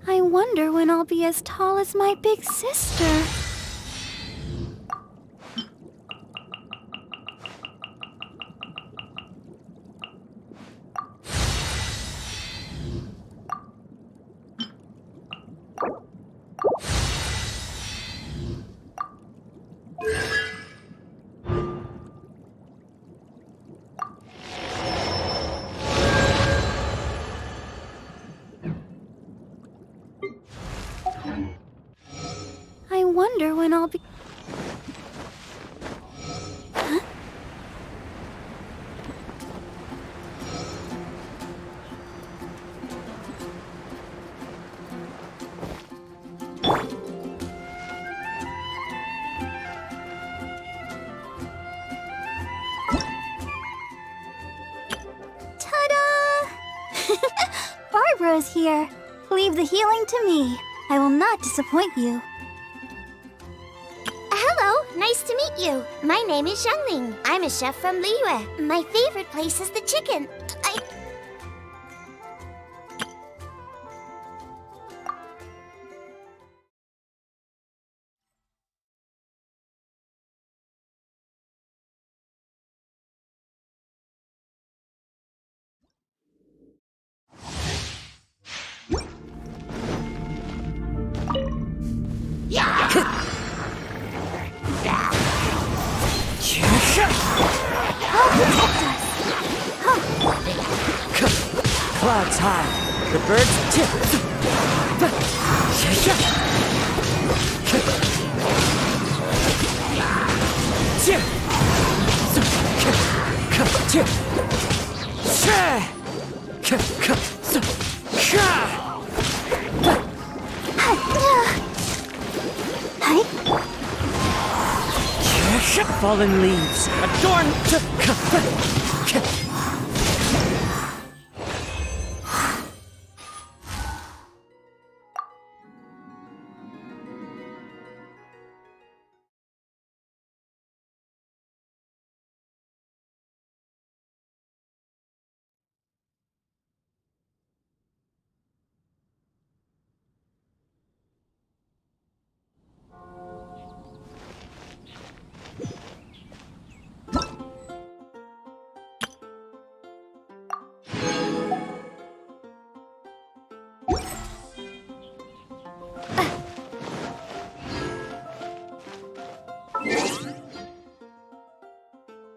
I wonder when I'll be as tall as my big sister. I wonder when I'll be... Huh? Ta-da! Barbara's here. Leave the healing to me. I will not disappoint you. Hello, nice to meet you. My name is Xiangling. I'm a chef from Liyue. My favorite place is the chicken. Clouds high, the birds tip. Fallen leaves, adorned to